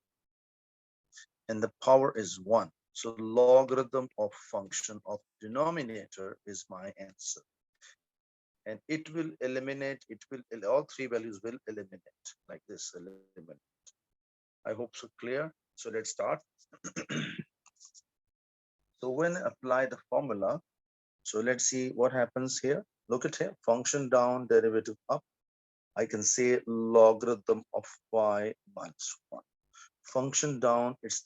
and the power is 1. So logarithm of function of denominator is my answer. And it will eliminate, all three values will eliminate like this, eliminate. I hope so clear. So let's start. So when I apply the formula, so let's see what happens here. Look at here, function down, derivative up. I can say logarithm of y minus 1. Function down, its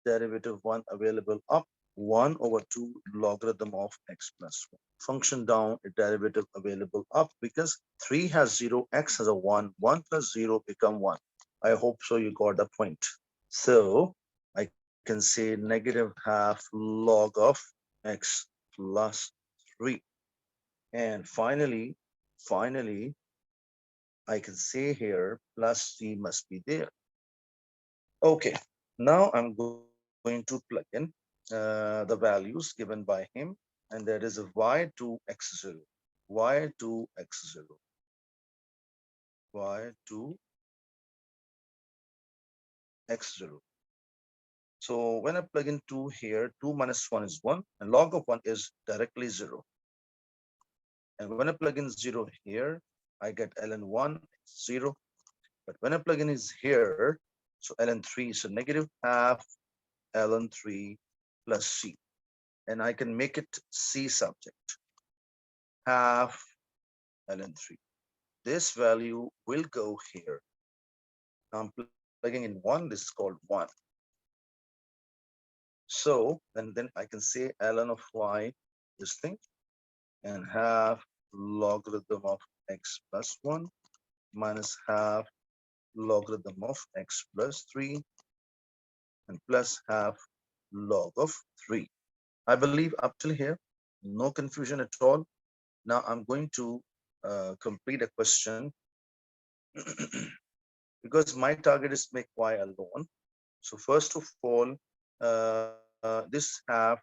derivative 1 available up, 1 over 2 logarithm of x plus 1. Function down, derivative available up, because 3 has 0, x has a 1, 1 plus 0 become 1. I hope so you got the point. So I can say negative half log of x plus 3. And finally, I can say here plus c must be there. Okay, now I'm going to plug in the values given by him, and that is a y2 x0, y2 x0, y2 x0. So when I plug in 2 here, 2 minus 1 is 1, and log of 1 is directly 0. And when I plug in 0 here, I get ln1 0. But when I plug in is here, so ln3, so negative half ln3 plus c. And I can make it c subject, half ln3. This value will go here. Now I'm plugging in 1, this is called 1. So, and then I can say ln of y, this thing, and half logarithm of x plus 1 minus half logarithm of x plus 3 and plus half log of 3. I believe up till here, no confusion at all. Now I'm going to complete a question because my target is make y alone. So first of all, this half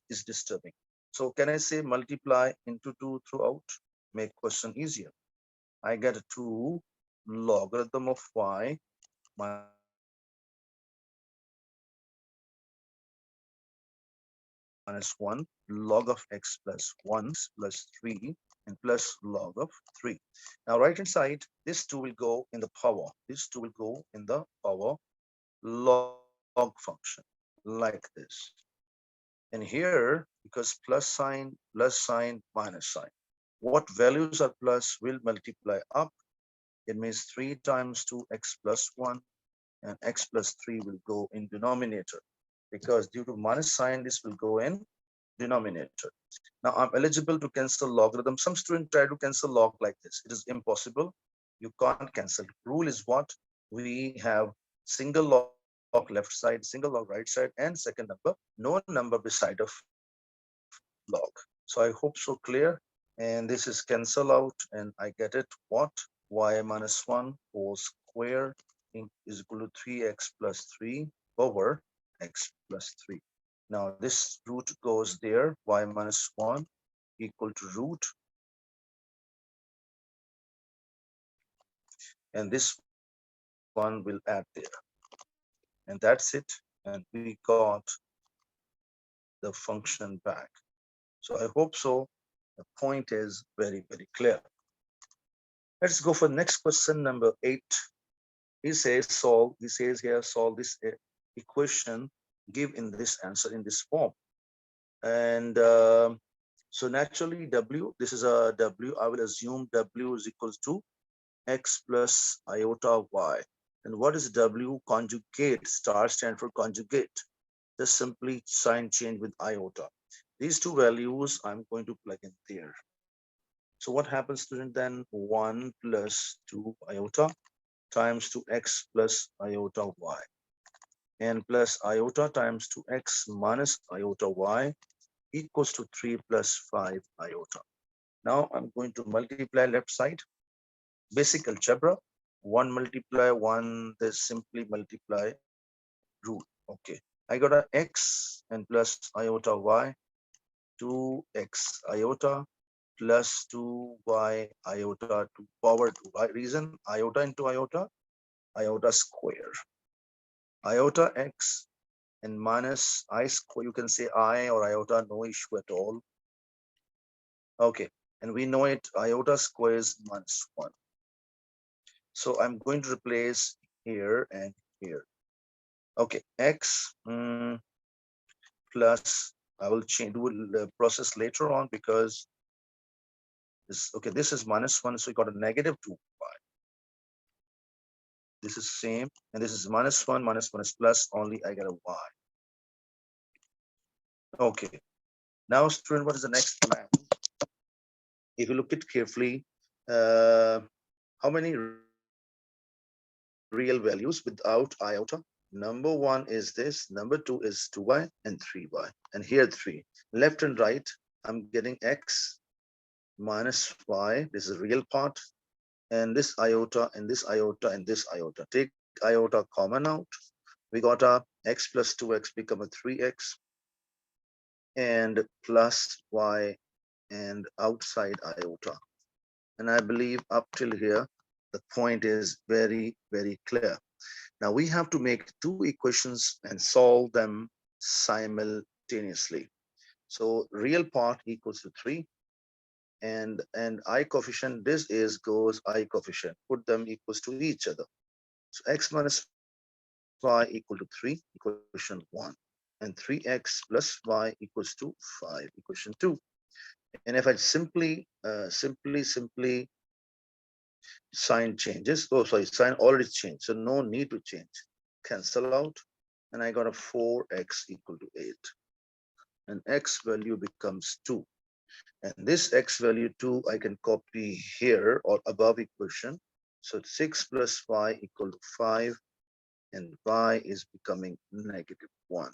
is disturbing. So can I say multiply into 2 throughout? Make question easier. I get a 2 logarithm of y minus half logarithm of x plus 1 log of x plus 1 plus 3 and plus log of 3. Now right hand side, this 2 will go in the power. This 2 will go in the power log function like this. And here, because plus sign, minus sign. What values are plus will multiply up. It means 3 times 2x plus 1 and x plus 3 will go in denominator, because due to minus sign, this will go in denominator. Now I'm eligible to cancel logarithm. Some students try to cancel log like this. It is impossible. You can't cancel. Rule is what? We have single log left side, single log right side, and second number, no number beside of log. So I hope so clear. And this is cancel out, and I get it what? Y minus 1 whole square is equal to 3x plus 3 over, x plus 3. Now this root goes there, y minus 1 equal to root, and this one will add there. And that's it. And we got the function back. So I hope so. The point is very, very clear. Let's go for next question, number 8. He says solve, he says here, solve this equation, give in this answer in this form. And so naturally W, this is a W, I will assume W is equals to x plus iota y. And what is W? Conjugate, star stand for conjugate. Just simply sign change with iota. These two values I'm going to plug in there. So what happens, student, then? 1 plus 2 iota times 2x plus iota y, and plus iota times 2x minus iota y equals to 3 plus 5 iota. Now I'm going to multiply left side. Basic algebra. 1 multiply 1, they simply multiply root. Okay, I got a x and plus iota y, 2x iota plus 2y iota to power 2. Reason iota into iota, iota square. Iota x and minus I square, you can say I or iota, no issue at all. Okay, and we know it, iota square is minus 1. So I'm going to replace here and here. Okay, x plus, I will change, do the process later on because this, okay, this is minus 1, so we got a negative 2y. This is same, and this is minus 1 is plus, only I get a y. Okay, now student, what is the next plan? If you look at carefully, how many real values without iota? Number 1 is this, number 2 is 2y, and 3y, and here 3. Left and right, I'm getting x minus y, this is real part, and this iota, and this iota, and this iota. Take iota common out. We got a x plus 2x become a 3x, and plus y, and outside iota. And I believe up till here, the point is very, very clear. Now we have to make two equations and solve them simultaneously. So real part equals to 3, and I coefficient, this is goes I coefficient, put them equals to each other. So x minus y equal to 3, equation 1, and 3x plus y equals to 5, equation 2. And if I simply sign changes, oh sorry, sign already changed, so no need to change, cancel out, and I got a 4x equal to 8, and x value becomes 2, and this x value 2 I can copy here or above equation. So 6 plus y equal to 5, and y is becoming negative 1.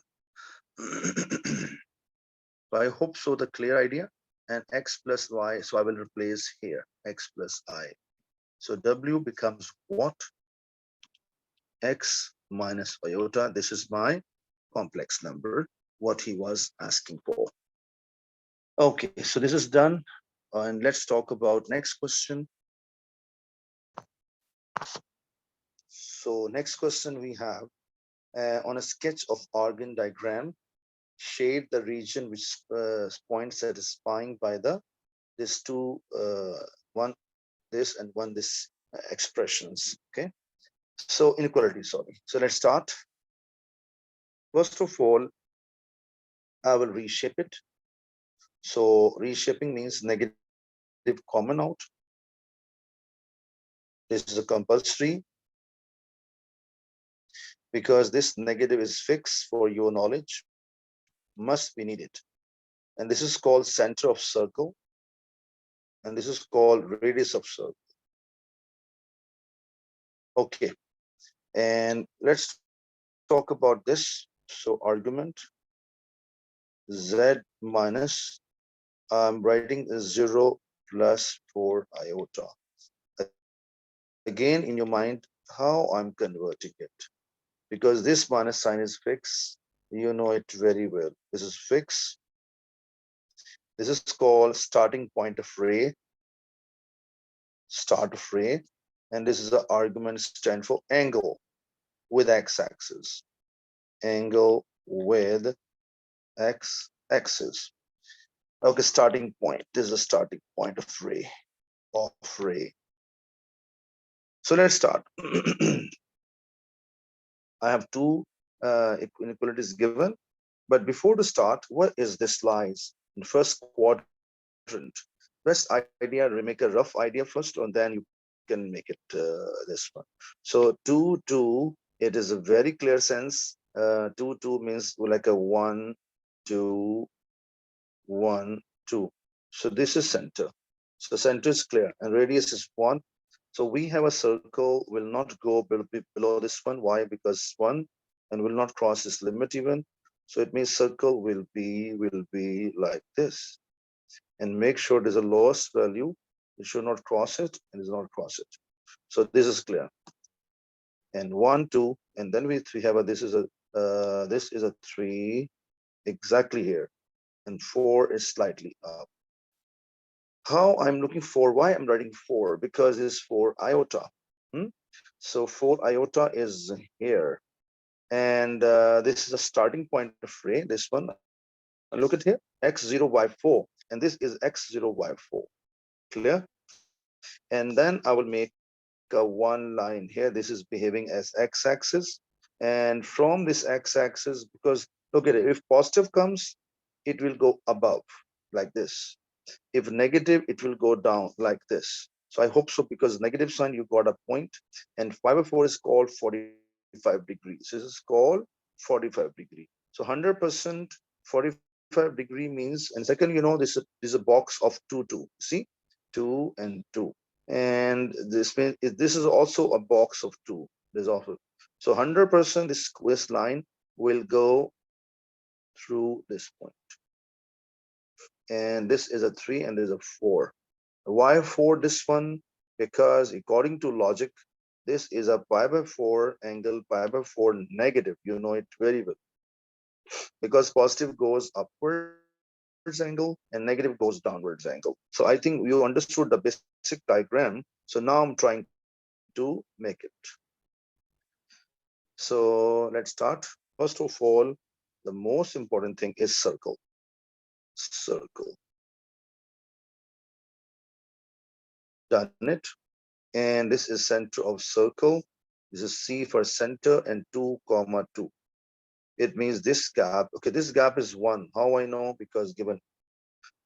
So I hope so, the clear idea. And x plus y, so I will replace here x plus I. So w becomes what? X minus iota. This is my complex number, what he was asking for. Okay, so this is done. And let's talk about next question. So next question we have, on a sketch of Argand diagram, shade the region which point satisfying by the this two one this and one this expressions. Okay, so inequality, sorry. So let's start. First of all, I will reshape it. So reshaping means negative common out. This is a compulsory because this negative is fixed for your knowledge, must be needed. And this is called center of circle, and this is called radius of circle. Okay, and let's talk about this. So argument z minus, I'm writing 0 plus 4 iota. Again, in your mind, how I'm converting it, because this minus sign is fixed, You know it very well. This is fixed. This is called starting point of ray, start of ray. And this is the argument stand for angle with x-axis. Angle with x-axis. Okay, starting point. This is the starting point of ray. So let's start. I have two inequalities given, but before to start, what is this lies in first quadrant? Best idea, make a rough idea first, and then you can make it this one. So 2, 2, it is a very clear sense. 2, 2 means like a 1, 2, 1, 2. So this is center. So center is clear, and radius is 1. So we have a circle, will not go below this one. Why? Because 1 and will not cross this limit even. So it means circle will be like this. And make sure there's a lowest value. It should not cross it and does not cross it. So this is clear. And 1, 2, and then we have a this is a 3 exactly here, and 4 is slightly up. How I'm looking for, why I'm writing 4? Because it's 4 iota. So 4 iota is here, and this is a starting point of ray. This one, look at here, x0 y4, and this is x0 y4. Clear? And then I will make a one line here. This is behaving as x-axis, and from this x-axis, because look at it, if positive comes, it will go above like this. If negative, it will go down like this. So I hope so, because negative sign, you got a point, and 5/4 is called 45 degrees. This is called 45 degree. So 100% 45 degree means, and second, you know, this is a box of 2, 2. See, 2 and 2. And this means this is also a box of 2. There's also, so 100% this line will go through this point. And this is a 3 and there's a 4. Why 4 this one? Because according to logic, this is a pi/4 angle, pi/4 negative. You know it very well. Because positive goes upwards angle and negative goes downwards angle. So I think you understood the basic diagram. So now I'm trying to make it. So let's start. First of all, the most important thing is circle. Circle. Done it. And this is center of circle. This is C for center and 2, 2. It means this gap. Okay, this gap is 1. How I know? Because given,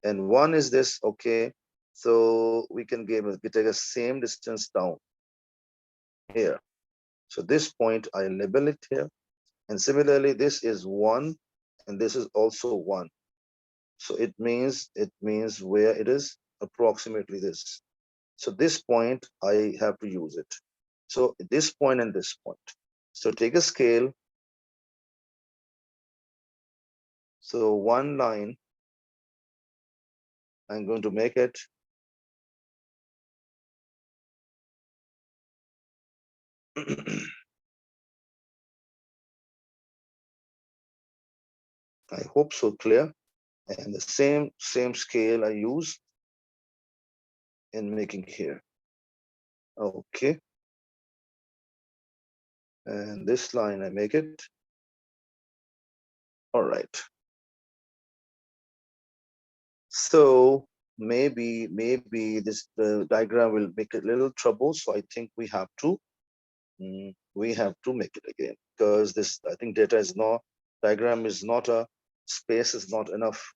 and 1 is this. Okay, so we can give it. We take the same distance down here. So this point I label it here, and similarly this is 1, and this is also 1. So it means where it is approximately this. So this point I have to use it. So this point and this point. So take a scale. So one line, I'm going to make it. I hope so clear. And the same scale I use in making here. Okay. And this line I make it. All right. So maybe this diagram will make a little trouble. So I think we have to make it again, because this, I think data is not, diagram is not a, space is not enough.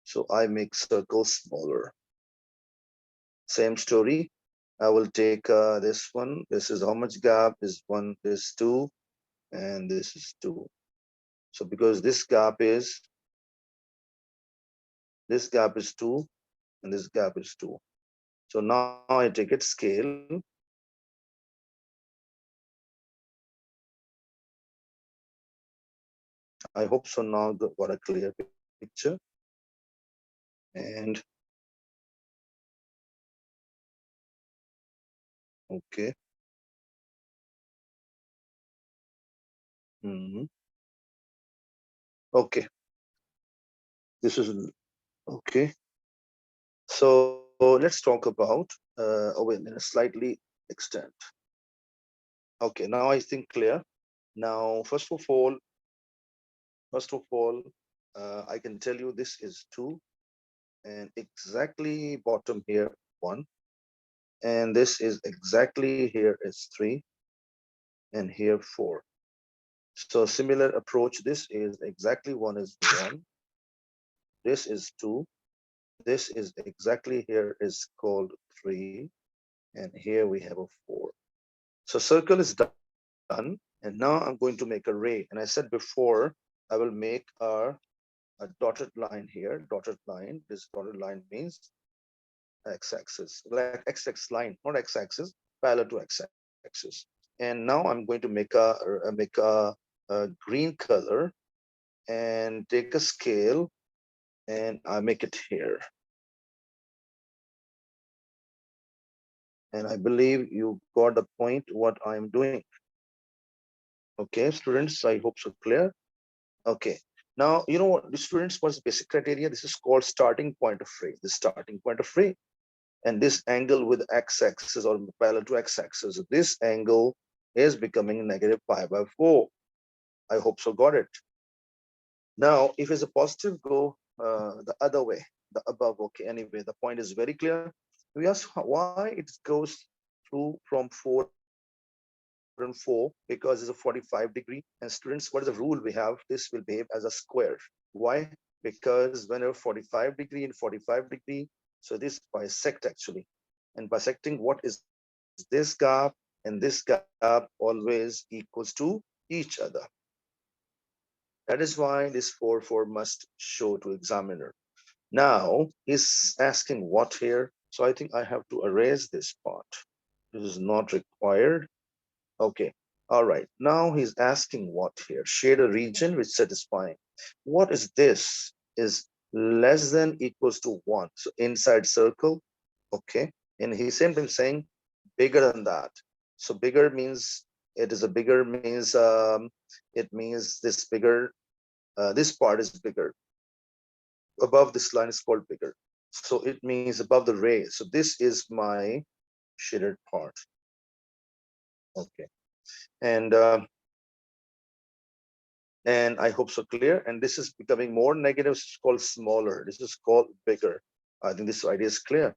So I make circles smaller. Same story. I will take this one. This is how much gap is 1, this 2, and this is 2. So because this gap is 2, and this gap is 2. So now I take it scale. I hope so now got a clear picture. And okay. Okay, this is okay. So let's talk about wait, in a slightly extent. Okay, now I think clear. Now, first of all, I can tell you this is 2, and exactly bottom here 1, and this is exactly here is 3, and here 4. So similar approach. This is exactly 1 is 1. This is 2. This is exactly here is called 3, and here we have a 4. So circle is done, and now I'm going to make a ray. And I said before, I will make a dotted line here, dotted line. This dotted line means x-axis, like x-axis line, not x-axis, parallel to x-axis. And now I'm going to make a green color and take a scale, and I make it here. And I believe you got the point what I'm doing. Okay, students, I hope so clear. Okay. Now, you know what, the students, what's the basic criteria? This is called starting point of ray, the starting point of ray. And this angle with x-axis or parallel to x-axis, this angle is becoming negative pi/4. I hope so got it. Now, if it's a positive, go the other way, the above. Okay, anyway, the point is very clear. We ask why it goes through from 4 and 4, because it's a 45 degree. And students, what is the rule we have? This will behave as a square. Why? Because whenever 45 degree and 45 degree, so this bisect actually. And bisecting, what is this gap? And this gap always equals to each other. That is why this 4 must show to examiner. Now he's asking what here? So I think I have to erase this part. This is not required. Okay. All right. Now he's asking what here? Shade a region which satisfying. What is this? Is less than equals to 1. So inside circle. Okay. And he's same time saying bigger than that. So bigger means it is a bigger means it means this bigger, this part is bigger. Above this line is called bigger. So it means above the ray. So this is my shaded part. Okay. And I hope so clear. And this is becoming more negative. It's called smaller. This is called bigger. I think this idea is clear.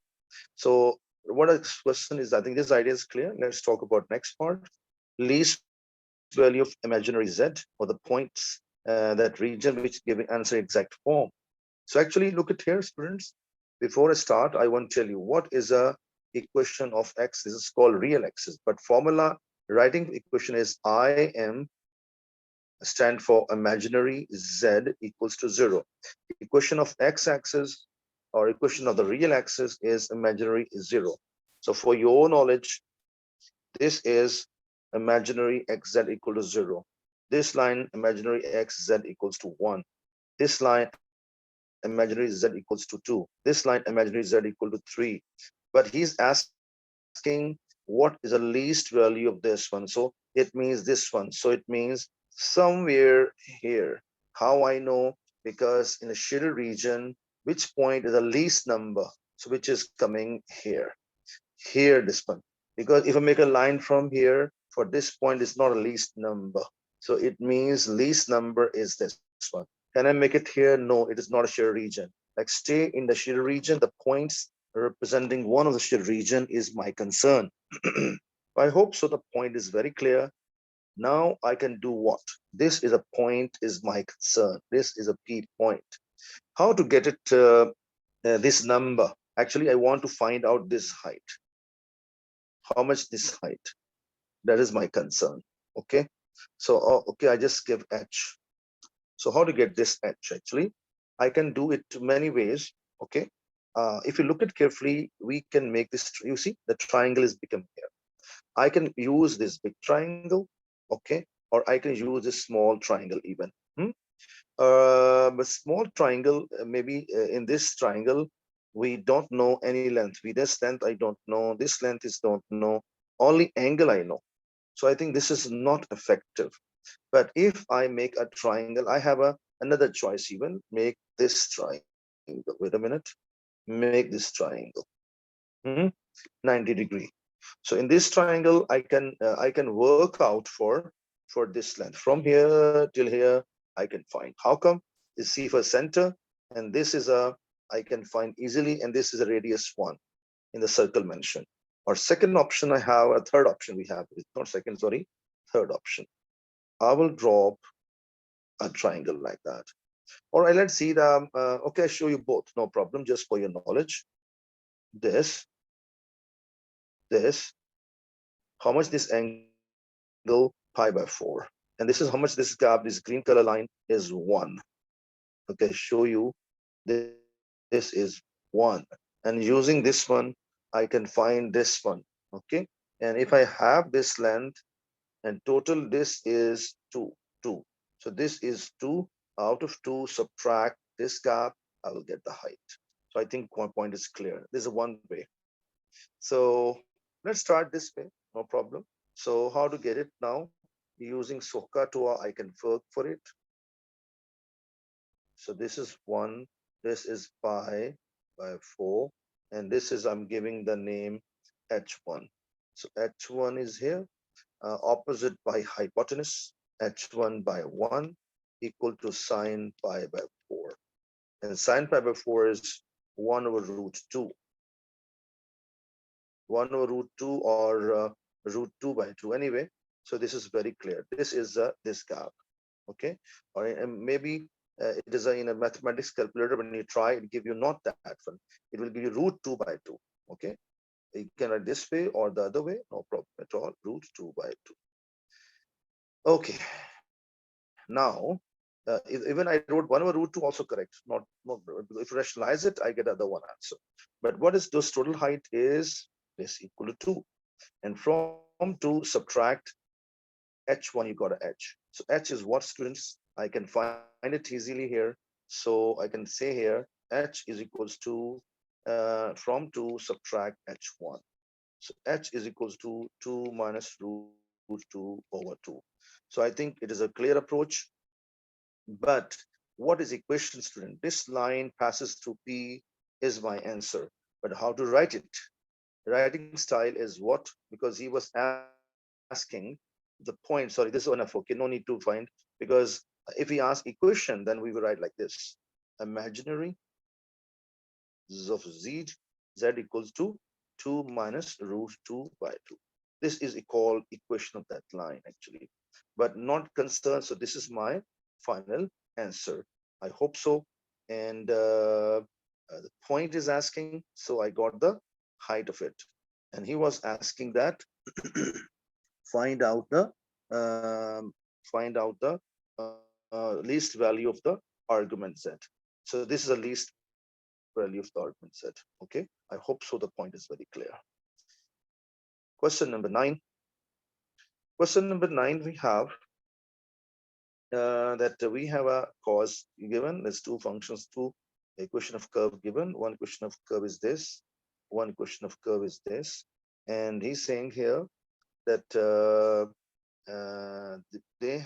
So what a question is, I think this idea is clear. Let's talk about next part. Least value of imaginary z, or the points, that region which giving answer exact form. So actually look at here, students. Before I start, I want to tell you what is a equation of x. This is called real axis, but formula writing equation is I am stand for imaginary z equals to 0. Equation of x-axis or equation of the real axis is imaginary 0. So for your knowledge, this is imaginary xz equal to 0. This line imaginary xz equals to 1. This line imaginary z equals to 2. This line imaginary z equal to 3. But he's asking what is the least value of this one. So it means this one. So it means somewhere here. How I know? Because in the shaded region, which point is the least number? So which is coming here. Here, this one. Because if I make a line from here, for this point is not a least number. So it means least number is this one. Can I make it here? No, it is not a shaded region. Like stay in the shaded region, the points representing one of the shaded region is my concern. I hope so the point is very clear. Now I can do what? This is a point is my concern. This is a P point. How to get it, this number? Actually, I want to find out this height. How much this height? That is my concern. Okay. So, okay, I just give H. So how to get this H actually? I can do it many ways. Okay. If you look at carefully, we can make this, you see, the triangle is become here. I can use this big triangle, okay, or I can use this small triangle even. But small triangle, maybe in this triangle, we don't know any length. This length I don't know. This length is don't know. Only angle I know. So I think this is not effective. But if I make a triangle, I have a another choice even, make this triangle. Wait a minute, make this triangle. Mhm. 90 degree. So in this triangle, I can work out for this length from here till here. I can find how come is C for center, and this is a I can find easily, and this is a radius 1 in the circle mentioned. Or second option, I have a third option. We have it's not second, sorry, third option. I will draw a triangle like that. All right, let's see the. Okay, I show you both. No problem. Just for your knowledge, this, this, how much this angle pi by 4, and this is how much this gap, this green color line is 1. Okay, show you this is 1, and using this one I can find this one. Okay, and if I have this length and total, this is 2. So this is 2. Out of 2, subtract this gap, I will get the height. So I think one point is clear. This is one way. So let's start this way, no problem. So how to get it now? Using SOHCAHTOA, I can work for it. So this is 1, this is pi by 4, and this is, I'm giving the name h1. So h1 is here, opposite by hypotenuse, h1 by 1 equal to sine pi by 4. And sine pi by 4 is 1 over root 2. 1 over root 2 or root 2 by 2 anyway. So this is very clear. This is this gap. Okay, or maybe it is in a mathematics calculator. When you try, it give you not that one. It will give you root 2 by 2. Okay, you can write this way or the other way, no problem at all. Root 2 by 2. Okay, now even I wrote 1 over root 2 also correct. Not if you rationalize it, I get the other one answer. But what is this total height is this equal to 2, and from 2 subtract h1, you got a h. So h is what, students? I can find it easily here. So I can say here h is equals to from 2 subtract h1. So h is equals to 2 minus root 2 over 2. So I think it is a clear approach. But what is equation, student? This line passes through P is my answer. But how to write it? Writing style is what? Because he was asking the point. Sorry, this is enough. Okay, no need to find, because if he asks equation, then we will write like this: imaginary of z equals to 2 minus root 2 by 2. This is called equation of that line actually, but not concerned. So this is my final answer. I hope so. And the point is asking, so I got the height of it, and he was asking that find out the um, find out the least value of the argument z. So this is a least value of the argument z. Okay, I hope so. The point is very clear. Question number 9. Question number 9, we have that we have a cos given. There's two functions, two equation of curve given. One equation of curve is this. One equation of curve is this. And he's saying here that they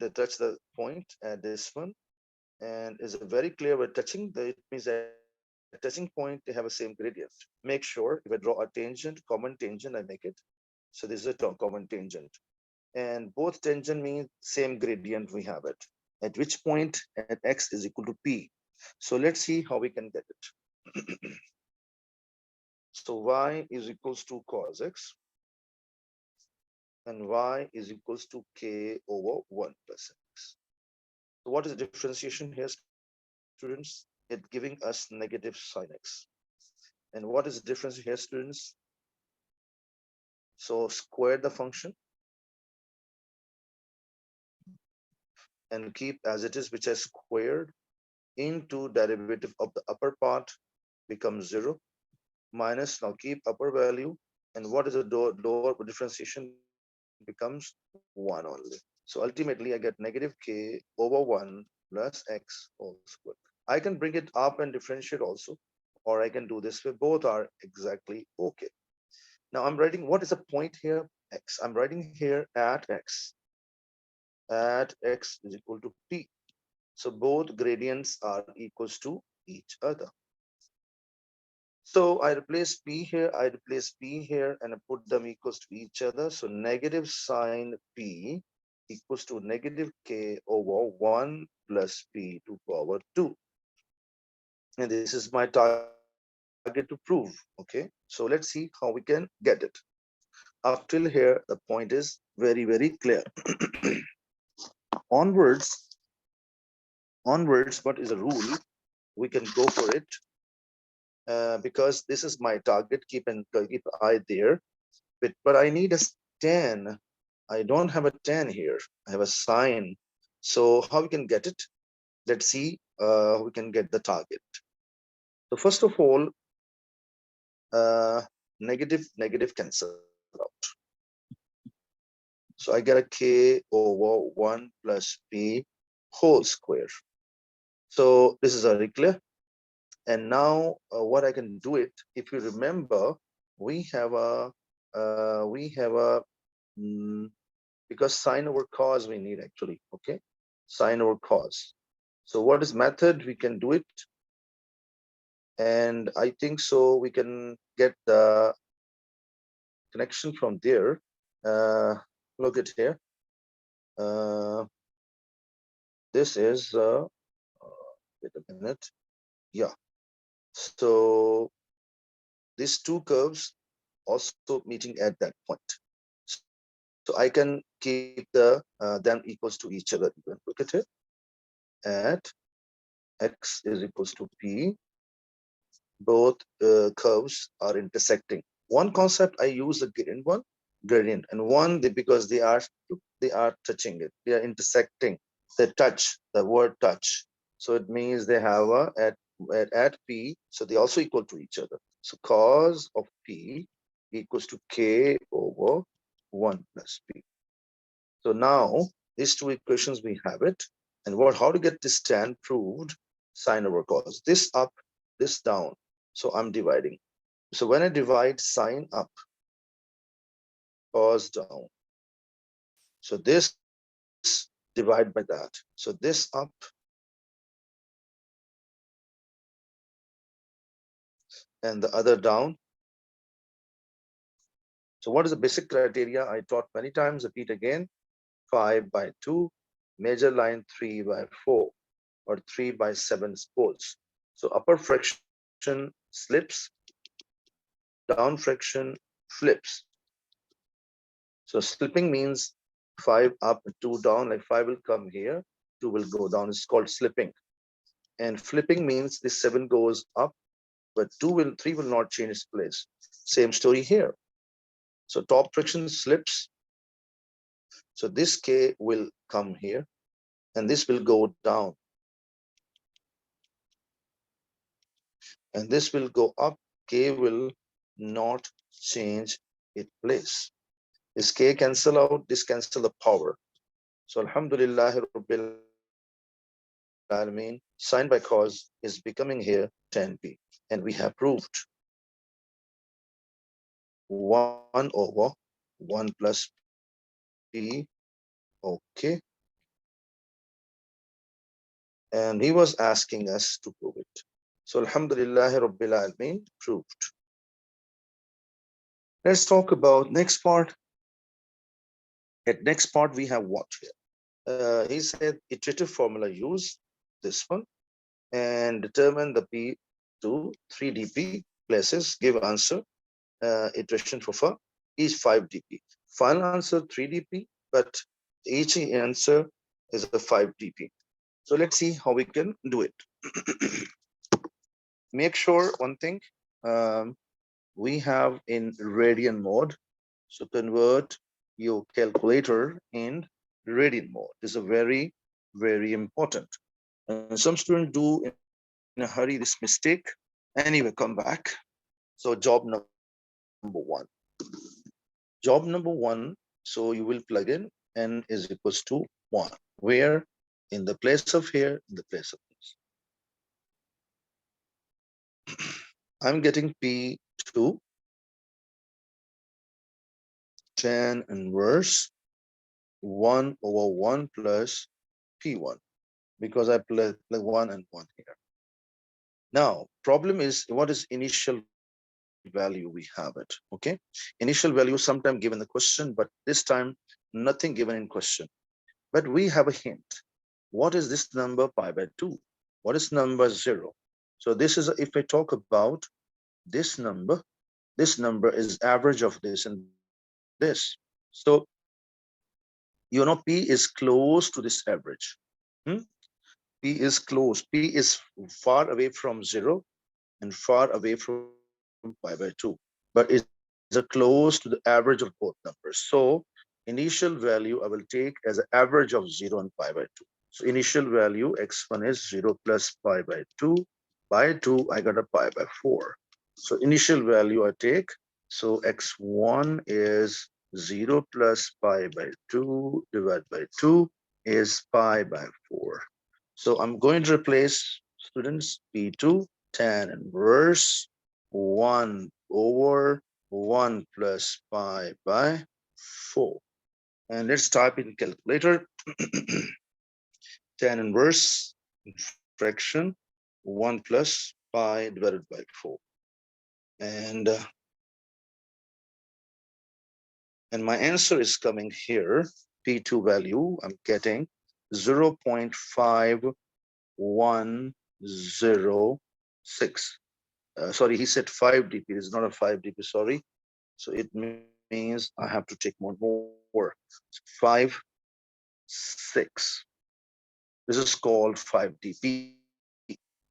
touch the point at this one, and is very clear we're touching. It means that touching point, they have a same gradient. Make sure if I draw a tangent, common tangent, I make it. So this is a common tangent, and both tangent means same gradient. We have it at which point at x is equal to p. So let's see how we can get it. So y is equals to cos x, and y is equals to k over 1 plus x. So what is the differentiation here, students? It giving us negative sin x. And what is the difference here, students? So square the function and keep as it is, which I squared, into derivative of the upper part becomes 0, minus, now keep upper value, and what is the lower differentiation becomes 1 only. So ultimately I get negative k over 1 plus x whole square. I can bring it up and differentiate also, or I can do this way. Both are exactly okay. Now I'm writing what is the point here, x. I'm writing here at x is equal to p. So both gradients are equals to each other. So I replace P here, I replace P here, and I put them equals to each other. So negative sine P equals to negative K over 1 plus P to power 2. And this is my target to prove. Okay, so let's see how we can get it. Up till here, the point is very, very clear. onwards, onwards, what is a rule? We can go for it because this is my target. Keep eye there. But I need a tan. I don't have a tan here. I have a sine. So how we can get it? Let's see. We can get the target. So first of all, negative cancel out. So I get a k over 1 plus p whole square. So this is very clear. And now what I can do it, if you remember, we have a because sine over cos we need actually, okay? Sine over cos. So what is method? We can do it. And I think so we can get the connection from there. Look at here. This is, wait a minute. Yeah. So these two curves also meeting at that point. So I can keep them equals to each other. Look at it. At x is equals to p, both curves are intersecting. One concept I use the gradient, and one because they are touching it. They are intersecting. They touch, the word touch. So it means they have a at p. So they also equal to each other. So cos of p equals to k over 1 plus p. So now these two equations we have it. And how to get this tan proved? Sine over cos. This up, this down. So I'm dividing. So when I divide sine up, cos down. So this divide by that. So this up and the other down. So what is the basic criteria? I taught many times, repeat again. 5 by 2, major line 3 by 4, or 3 by 7 suppose. So upper fraction slips, down fraction flips. So slipping means 5 up, 2 down, like 5 will come here, 2 will go down. It's called slipping. And flipping means this 7 goes up, but 3 will not change its place. Same story here. So top fraction slips. So this k will come here, and this will go down. And this will go up. K will not change its place. This k cancel out, this cancel the power. So Alhamdulillah Rabbil Alameen, sine by cos is becoming here 10p. And we have proved 1 over 1 plus p. Okay. And he was asking us to prove it. So Alhamdulillah Rabbil Alameen proved. Let's talk about next part. At next part, we have what here? He said iterative formula use this one and determine the p to 3dp places, give answer, iteration for each 5dp. Final answer 3dp, but each answer is a 5dp. So let's see how we can do it. Make sure one thing, we have in radian mode. So convert your calculator in radian mode. This is a very, very important. And some students do in a hurry this mistake. Anyway, come back. So job number 1. Job number 1. So you will plug in n is equals to 1. Where? In the place of here, in the place of this. I'm getting P2 tan inverse 1 over 1 plus P1. because I plug 1 and 1 here. Now, problem is, what is initial value? We have it. Okay. Initial value sometime given the question, but this time nothing given in question. But we have a hint. What is this number pi by 2? What is number 0? So this is, if I talk about this number is average of this and this. So P is close to this average. Hmm? P is close. P is far away from 0 and far away from pi by 2, but is a close to the average of both numbers. So initial value I will take as an average of 0 and pi by 2. So initial value x1 is 0 plus pi by 2. By 2, I got a pi by 4. So initial value I take. So x1 is 0 plus pi by 2 divided by 2 is pi by 4. So I'm going to replace, students, P2 tan inverse 1 over 1 plus pi by 4. And let's type in calculator. Tan inverse fraction 1 plus pi divided by 4. And my answer is coming here. P2 value, I'm getting 0.5106. Sorry, he said 5 dp. It's not a 5 dp, sorry. So it means I have to take more. 5, 6. This is called 5 dp.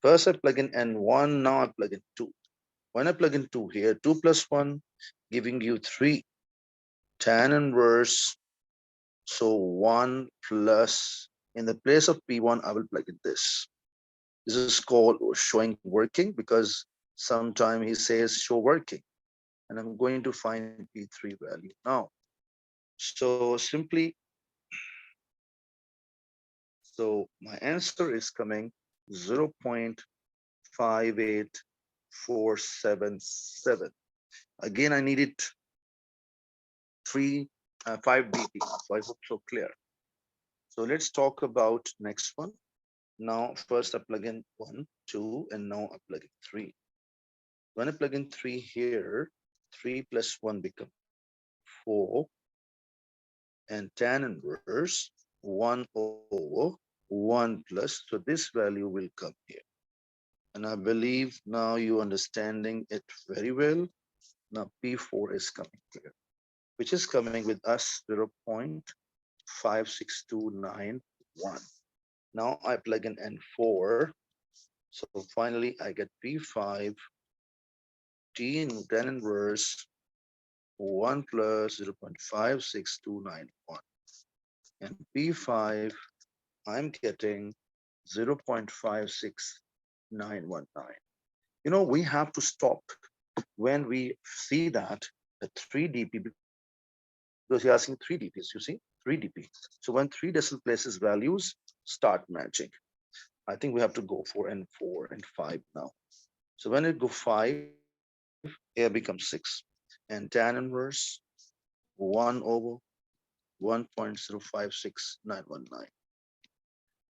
First I plug in N1, now I plug in 2. When I plug in 2 here, 2 plus 1 giving you 3. Tan inverse, so 1 plus, in the place of P1, I will plug in this. This is called showing working, because sometime he says show working. And I'm going to find P3 value now. So simply, so my answer is coming 0.58477. Again, I needed 5 dp. So I hope so clear. So let's talk about next one. Now, first I plug in 1, 2, and now I plug in 3. When I plug in 3 here, 3 plus 1 become 4, and tan inverse 1 over 1 plus. So this value will come here. And I believe now you understanding it very well. Now P4 is coming here, which is coming with us 0.56291. Now I plug in N4. So finally I get P5 T in tan inverse 1 plus 0.56291. And P5, I'm getting 0.56919. You know, we have to stop when we see that the 3 dp, because you're asking 3 dps, you see, 3 dp. So when 3 decimal places values start matching, I think we have to go for N4 and 5 now. So when it go 5, here becomes 6. And tan inverse 1 over 1.056919.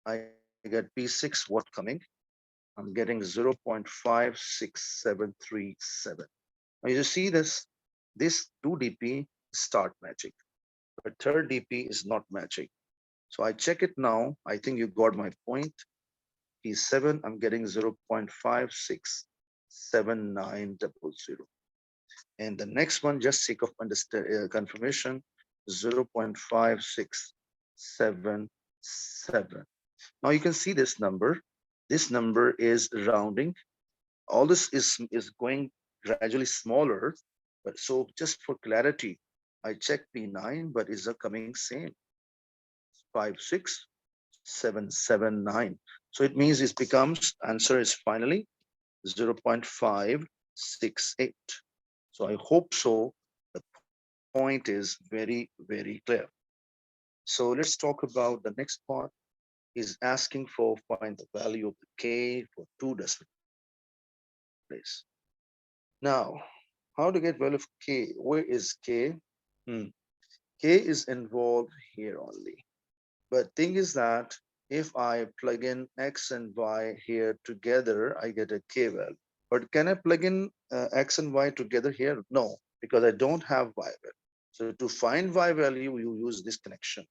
I get P6, what coming? I'm getting 0.56737. Now you see this 2 dp start matching, but third dp is not matching. So I check it now. I think you got my point. P7, I'm getting 0.567900. And the next one, just sake of confirmation, 0.5677. Now you can see this number. This number is rounding. All this is going gradually smaller. But so just for clarity, I check P9, but is coming same. 56779. So it means it becomes, answer is finally 0.568. So I hope so. The point is very, very clear. So let's talk about the next part. Is asking for find the value of the K for 2 decimal place. Now, how to get value of K? Where is K? K is involved here only. But thing is that If I plug in X and Y here together, I get a K value. But can I plug in X and Y together here? No, because I don't have Y value. So to find Y value, you use this connection.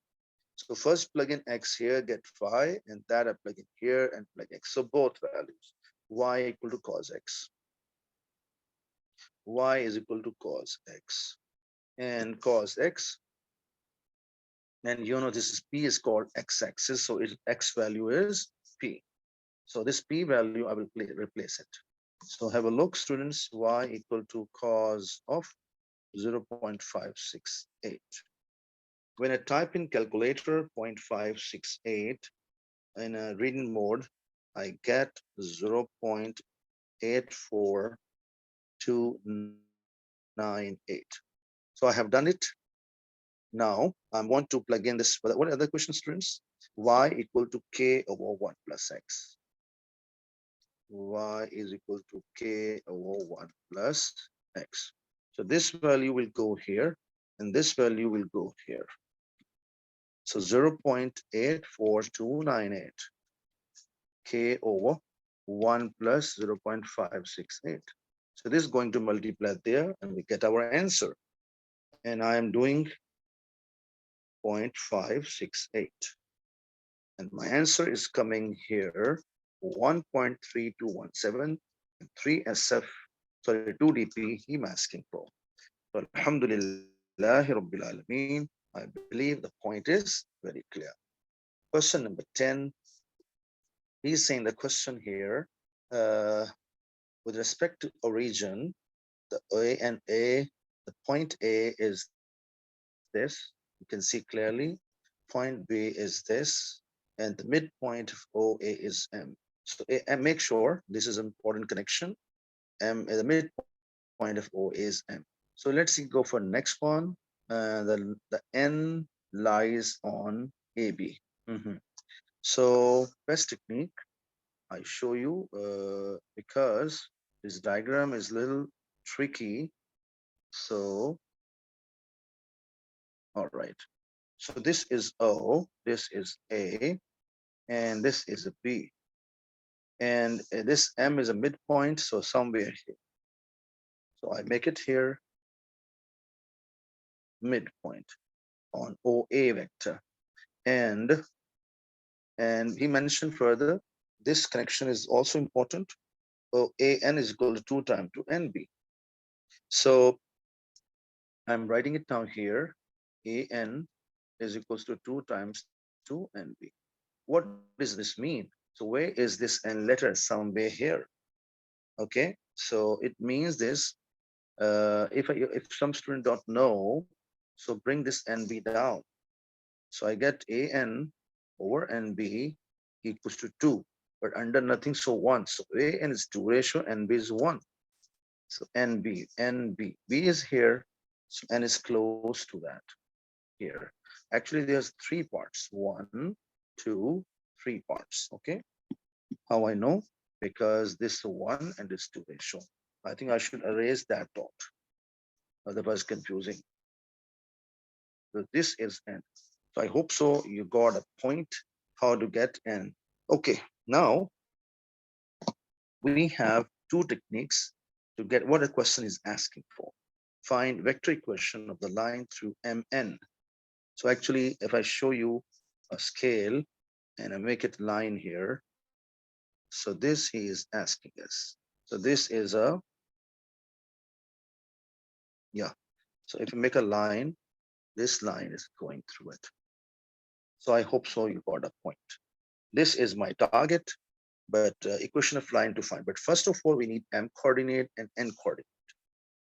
So first plug in X here, get Y, and that I plug in here and plug X. So both values, Y equal to cos X. Y is equal to cos X. And cos X, and you know this is P is called X-axis, so X value is P. So this P value, I will replace it. So have a look, students, Y equal to cos of 0.568. When I type in calculator 0.568 in a reading mode, I get 0.84298. So I have done it. Now I want to plug in this. What other questions, students? Y equal to K over 1 plus X. Y is equal to K over 1 plus X. So this value will go here, and this value will go here. So 0.84298 K over 1 plus 0.568. So this is going to multiply there, and we get our answer. And I am doing 0.568. And my answer is coming here, 1.3217 and 3SF, sorry, 2 dp he's asking for. So Alhamdulillah Rabbil Alameen, I believe the point is very clear. Question number 10, he's saying the question here, with respect to origin, the A and A, the point A is this, you can see clearly, point B is this, and the midpoint of OA is M. So and make sure this is an important connection. M, the midpoint of O is M. So let's see, go for next one. The N lies on AB. Mhm. So best technique I show you, because this diagram is a little tricky. So, all right. So this is O, this is A, and this is a B. And this M is a midpoint, so somewhere here. So I make it here midpoint on OA vector. And he mentioned further, this connection is also important. OAN is equal to 2 times to NB. So I'm writing it down here. AN is equals to 2 times to NB. What does this mean? So where is this N letter? Somewhere here. Okay, so it means this. If some student don't know, so bring this NB down. So I get AN over NB equals to 2, but under nothing, so 1. So AN is 2 ratio, NB is 1. So NB is here, so N is close to that here. Actually, there's 3 parts, 1, 2, 3 parts, okay? How I know? Because this 1 and this 2 ratio. I think I should erase that dot, otherwise confusing. So this is N. So I hope so you got a point how to get N. Okay, now we have 2 techniques to get what a question is asking for. Find vector equation of the line through Mn. So actually, if I show you a scale and I make it line here, so this he is asking us. So this is a, yeah. So if you make a line, this line is going through it. So I hope so you got a point. This is my target, but equation of line to find. But first of all, we need M coordinate and N coordinate.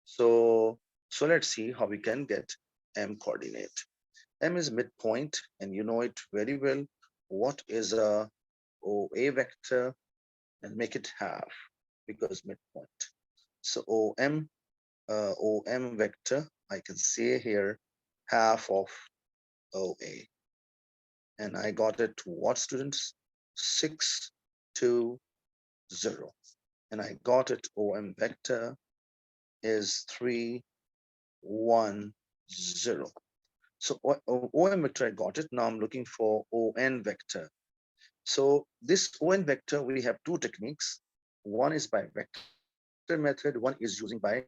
So let's see how we can get M coordinate. M is midpoint, and you know it very well. What is a OA vector? And make it half, because midpoint. So OM vector, I can say here half of OA. And I got it to what, students? 6, 2, 0. And I got it OM vector is 3, 1, 0. So OM vector, I got it. Now I'm looking for ON vector. So this ON vector, we have two techniques. One is by vector method, one is using by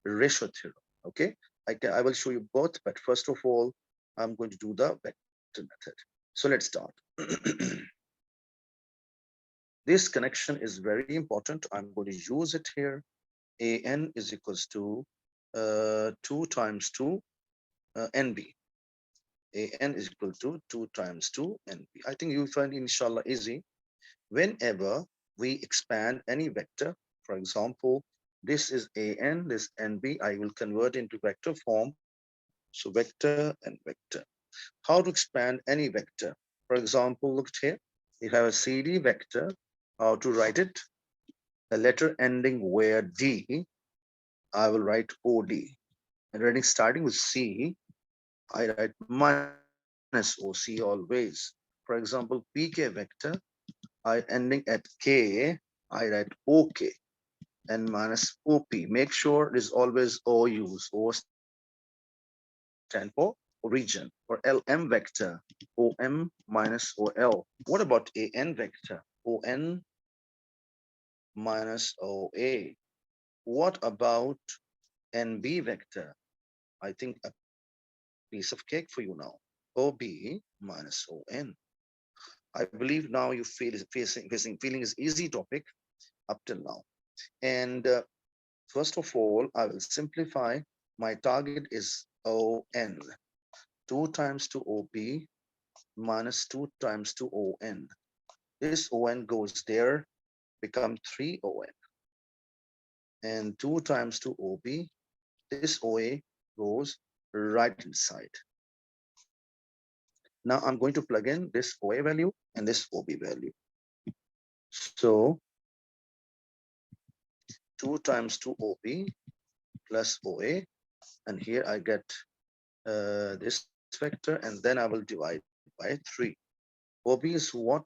ratio theorem. Okay, I will show you both, but first of all, I'm going to do the vector method. So let's start. This connection is very important. I'm going to use it here. AN is equals to 2 times 2 NB. AN is equal to 2 times 2 NB. I think you'll find inshallah easy. Whenever we expand any vector, for example, this is AN, this NB, I will convert into vector form. So vector and vector. How to expand any vector? For example, look here. You have a CD vector. How to write it? The letter ending where D, I will write OD. And writing starting with C, I write minus OC always. For example, PK vector, I ending at K, I write OK and minus OP. Make sure it is always O use. O stand for origin. Or LM vector, OM minus OL. What about AN vector? ON minus OA. What about NB vector? I think a piece of cake for you now. OB minus ON. I believe now you feel is feeling is easy topic up till now. And first of all, I will simplify. My target is ON. 2 times 2 OB minus 2 times 2 ON. This ON goes there, become 3 ON. And 2 times 2 OB, this OA goes right inside. Now I'm going to plug in this OA value and this OB value. So 2 times 2 OB plus OA, and here I get this vector, and then I will divide by 3. OB is what?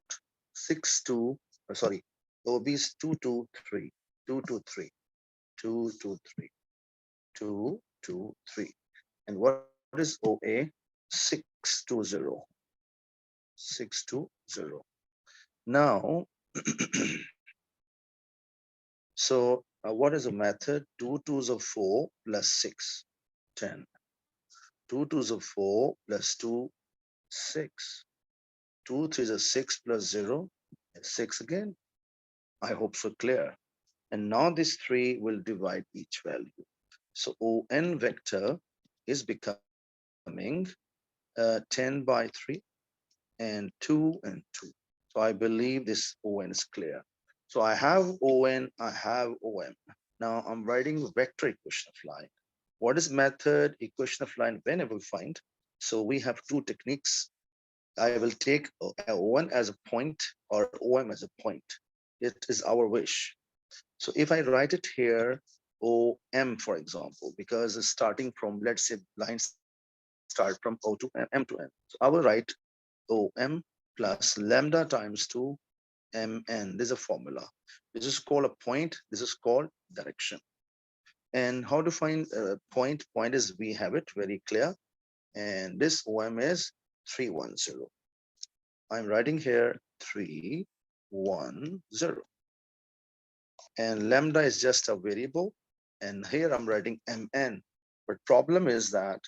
6 2, sorry, OB is 2 2 3, 2 2 3, 2 2 3, 2 2 3. And what is OA? 620, 620. Now, so what is the method? 2 twos of 4 plus 6, 10. 2 twos of 4 plus 2, 6. 2 threes are 6 plus 0, 6 again. I hope so clear. And now this 3 will divide each value. So ON vector is becoming 10 by 3 and 2 and 2. So I believe this ON is clear. So I have ON, I have OM. Now I'm writing vector equation of line. What is method equation of line whenever we find? So we have two techniques. I will take ON as a point or OM as a point. It is our wish. So if I write it here, OM, for example, because it's starting from, let's say, line start from O to M to N. So I will write OM plus lambda times 2 MN. This is a formula. This is called a point. This is called direction. And how to find a point? Point is we have it very clear. And this OM is 310. I'm writing here 310. And lambda is just a variable. And here I'm writing MN. But problem is that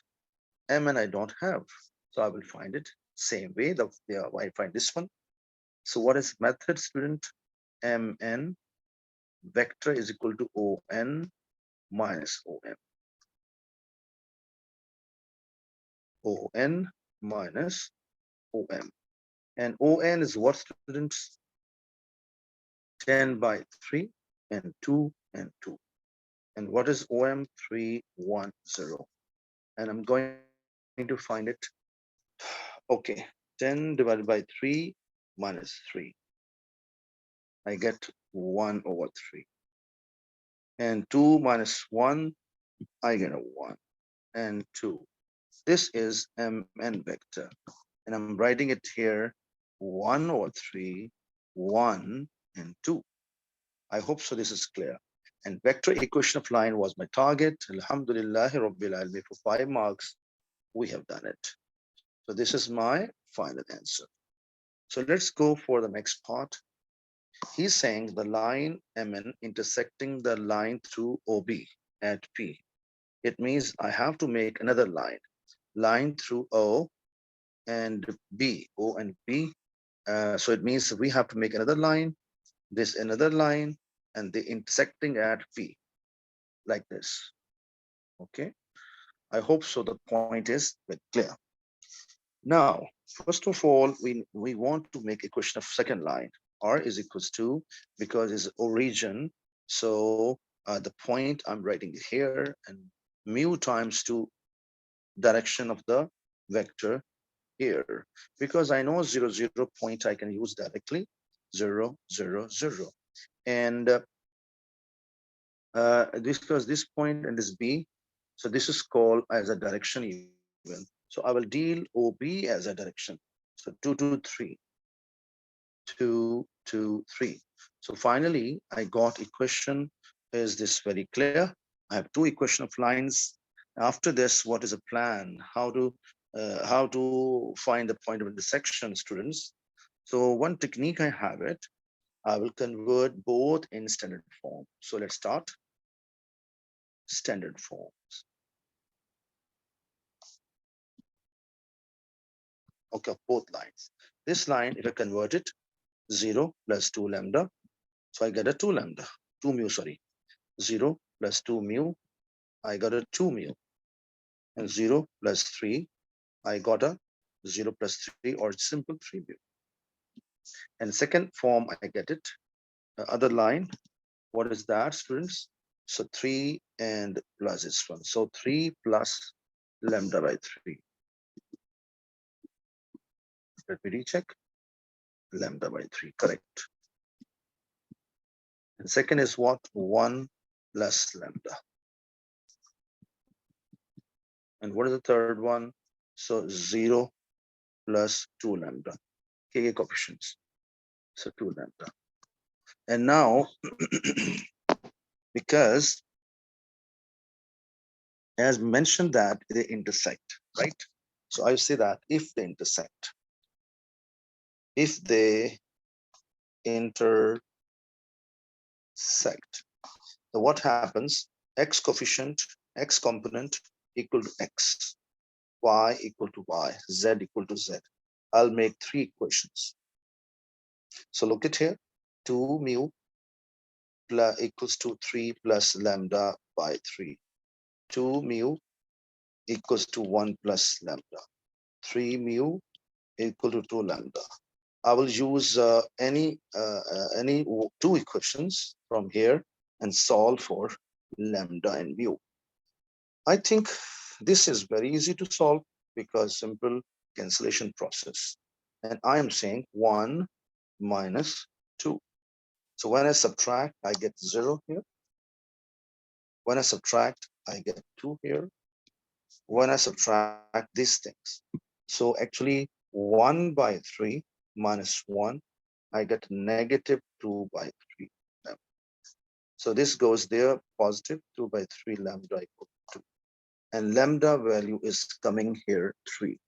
MN I don't have. So I will find it same way. I find this one. So what is method, student? MN vector is equal to ON minus OM. ON minus OM. And ON is what, students? 10 by 3 and 2 and 2. And what is OM? 310. And I'm going to find it. Okay, 10 divided by 3 minus 3. I get 1 over 3. And 2 minus 1, I get a 1 and 2. This is MN vector. And I'm writing it here 1 over 3, 1 and 2. I hope so this is clear. And vector equation of line was my target. Alhamdulillah Rabbil Alamin. For 5 marks, we have done it. So this is my final answer. So let's go for the next part. He's saying the line MN intersecting the line through OB at P. It means I have to make another line through O and B, O and B. So it means we have to make another line, this another line, and the intersecting at P, like this. Okay, I hope so. The point is very clear. Now, first of all, we want to make equation of second line. R is equals to, because it's origin, so the point I'm writing it here, and mu times 2 direction of the vector here, because I know 0, 0 point I can use directly, 0, 0, 0. And this, because this point and this B, so this is called as a direction even. So I will deal OB as a direction. So 2, 2, 3, 2, 2, 3. So finally, I got equation. Is this very clear? I have two equation of lines. After this, what is a plan? How to find the point of intersection, students? So one technique I have it, I will convert both in standard form. So let's start standard forms. Okay, both lines. This line, if I convert it, 0 plus 2 lambda. So I get a 2 lambda, 2 mu, sorry. 0 plus 2 mu, I got a 2 mu. And 0 plus 3, I got a 0 plus 3 or simple 3 mu. And second form, I get it. Other line, what is that, students? So 3 and plus this one. So 3 plus lambda by 3. Let me recheck. Lambda by 3, correct. And second is what? 1 plus lambda. And what is the third one? So 0 plus 2 lambda. KK coefficients. So 2 lambda. And now, because as mentioned that they intersect, right? So I say that if they intersect, so what happens? X coefficient, X component equal to X, Y equal to Y, Z equal to Z. I'll make three equations. So look at here, 2 mu plus equals to 3 plus lambda by 3. 2 mu equals to 1 plus lambda. 3 mu equal to 2 lambda. I will use any two equations from here and solve for lambda and mu. I think this is very easy to solve because simple cancellation process. And I am saying 1 minus 2. So when I subtract, I get 0 here. When I subtract, I get 2 here. When I subtract these things. So actually 1 by 3 minus 1, I get negative 2 by 3. So this goes there, positive 2 by 3 lambda equal to 2. And lambda value is coming here 3.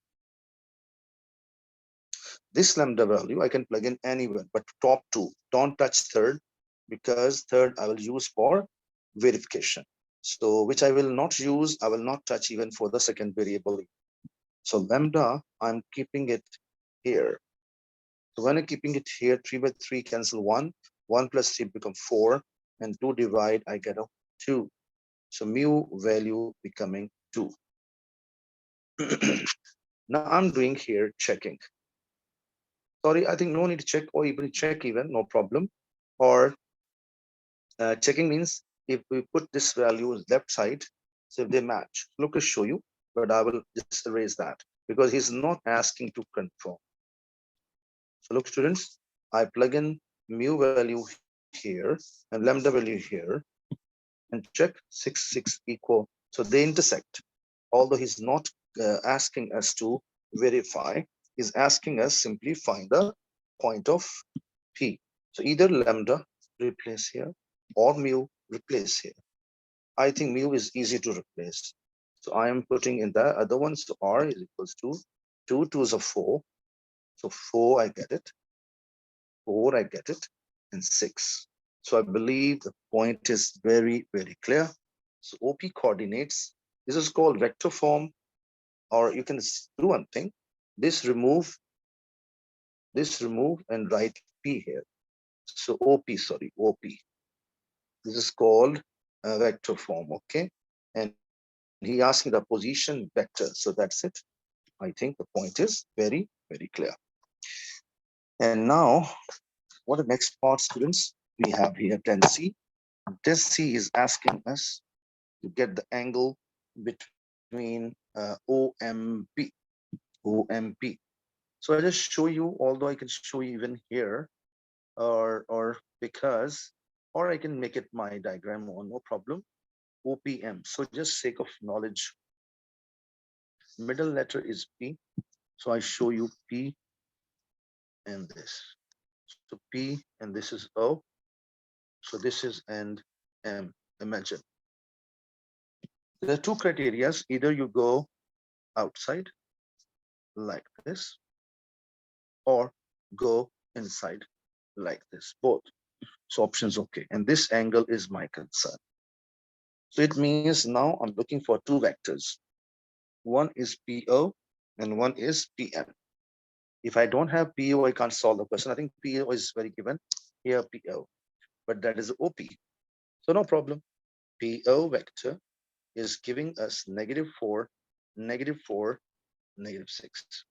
This lambda value I can plug in anywhere, but top two, don't touch third, because third I will use for verification. So which I will not use, I will not touch even for the second variable. So lambda, I'm keeping it here. So when I'm keeping it here, 3 by 3 cancel 1, 1 plus 3 become 4, and 2 divide, I get a 2. So mu value becoming 2. Now I'm doing here checking. Sorry, I think no need to check, or even check even, no problem. Or checking means if we put this value left side, so if they match, look, I'll show you, but I will just erase that because he's not asking to confirm. So look, students, I plug in mu value here and lambda value here and check 6, 6 equal. So they intersect. Although he's not asking us to verify, he's asking us simply find the point of P. So either lambda replace here or mu replace here. I think mu is easy to replace. So I am putting in the other one. So R is equals to 2 2s are 4. So 4, I get it. 4, I get it. And 6. So I believe the point is very, very clear. So OP coordinates, this is called vector form, or you can do one thing. This remove and write P here. So OP, sorry, OP. This is called a vector form, okay? And he asked me the position vector. So that's it. I think the point is very, very clear. And now, what the next part, students? We have here 10C. 10C is asking us to get the angle between OMP. OMP. So I just show you, although I can show you even here, or because, or I can make it my diagram on, no problem. OPM. So just sake of knowledge, middle letter is P. So I show you P and this. So P and this is O. So this is and M. Imagine. There are two criteria. Either you go outside like this, or go inside like this, both. So options okay. And this angle is my concern. So it means now I'm looking for two vectors. One is PO and one is PM. If I don't have PO, I can't solve the question. I think PO is very given. Here PO, but that is OP. So no problem. PO vector is giving us -4, -4, -6.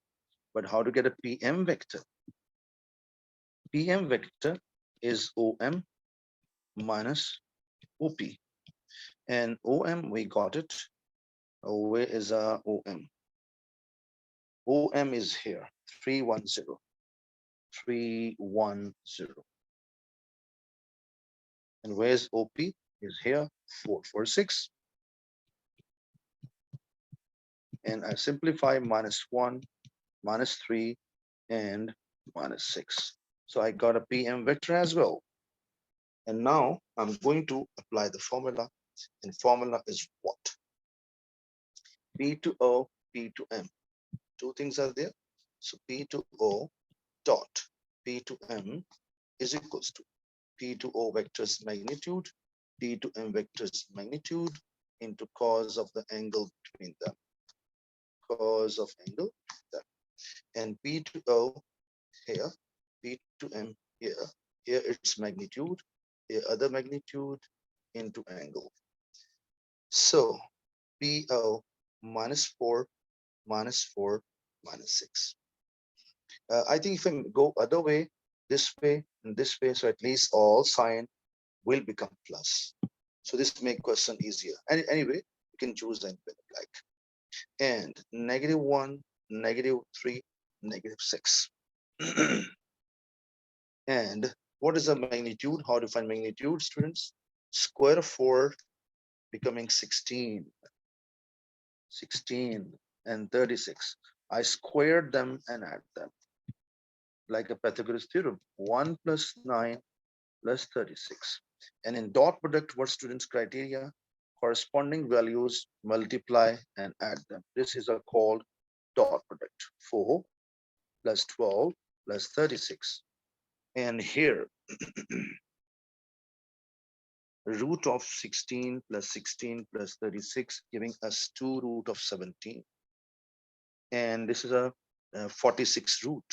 But how to get a PM vector? PM vector is OM minus OP. And OM, we got it. Where is our OM? OM is here, 310. 310. And where's OP? Is here, 446. And I simplify -1, -3, and -6. So I got a PM vector as well. And now I'm going to apply the formula. And formula is what? P to O, P to M. Two things are there. So P to O dot P to M is equals to P to O vectors magnitude, P to M vectors magnitude into cos of the angle between them. Cos of angle between them. And P to O here, P to M here, here it's magnitude, here other magnitude into angle. So PO -4, -4, -6. I think if I go other way, this way and this way, so at least all sign will become plus. So this make question easier. And anyway, you can choose the like. And -1, -3, -6. And what is the magnitude? How to find magnitude, students? Square of 4 becoming 16. 16 and 36. I squared them and add them. Like a Pythagoras theorem, 1 + 9 + 36. And in dot product, what students' criteria? Corresponding values, multiply and add them. This is a called dot product. 4 + 12 + 36. And here, root of 16 + 16 + 36, giving us 2 root of 17. And this is a 46 root.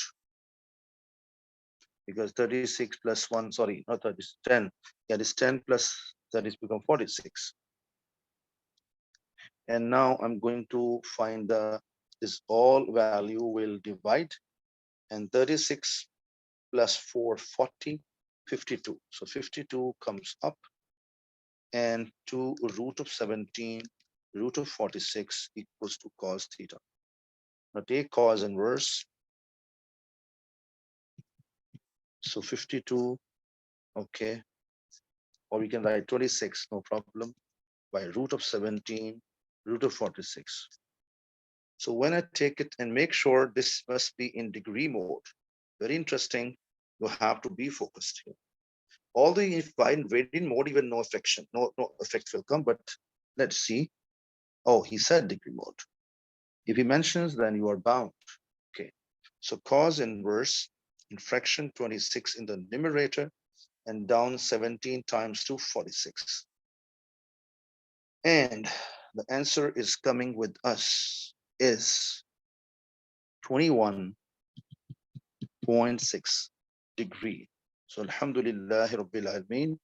Because 36 + 1, sorry, not 30, 10. That is 10 plus that is become 46. And now I'm going to find this all value will divide, and 36 + 4, 40, 52. So 52 comes up, and 2 root of 17, root of 46 equals to cos theta. Now take cos inverse. So 52, okay. Or we can write 26, no problem, by root of 17, root of 46. So when I take it, and make sure this must be in degree mode. Very interesting. You have to be focused here. Although if in radian mode, even no affection, no effect will come, but let's see. Oh, he said degree mode. If he mentions, then you are bound. Okay. So cos inverse in fraction 26 in the numerator and down 17 times 246. And the answer is coming with us is 21.6 degree. So Alhamdulillah Rabbil Alameen.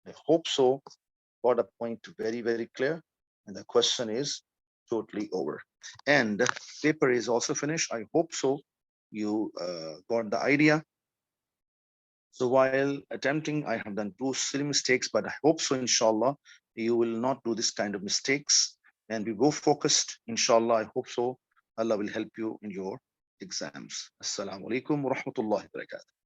I hope so. Got a point very, very clear. And the question is totally over. And the paper is also finished. I hope so. You got the idea. So while attempting, I have done two silly mistakes, but I hope so, inshallah, you will not do this kind of mistakes and we go focused, inshallah. I hope so. Allah will help you in your exams. Assalamu alaikum wa rahmatullahi wa barakatuh.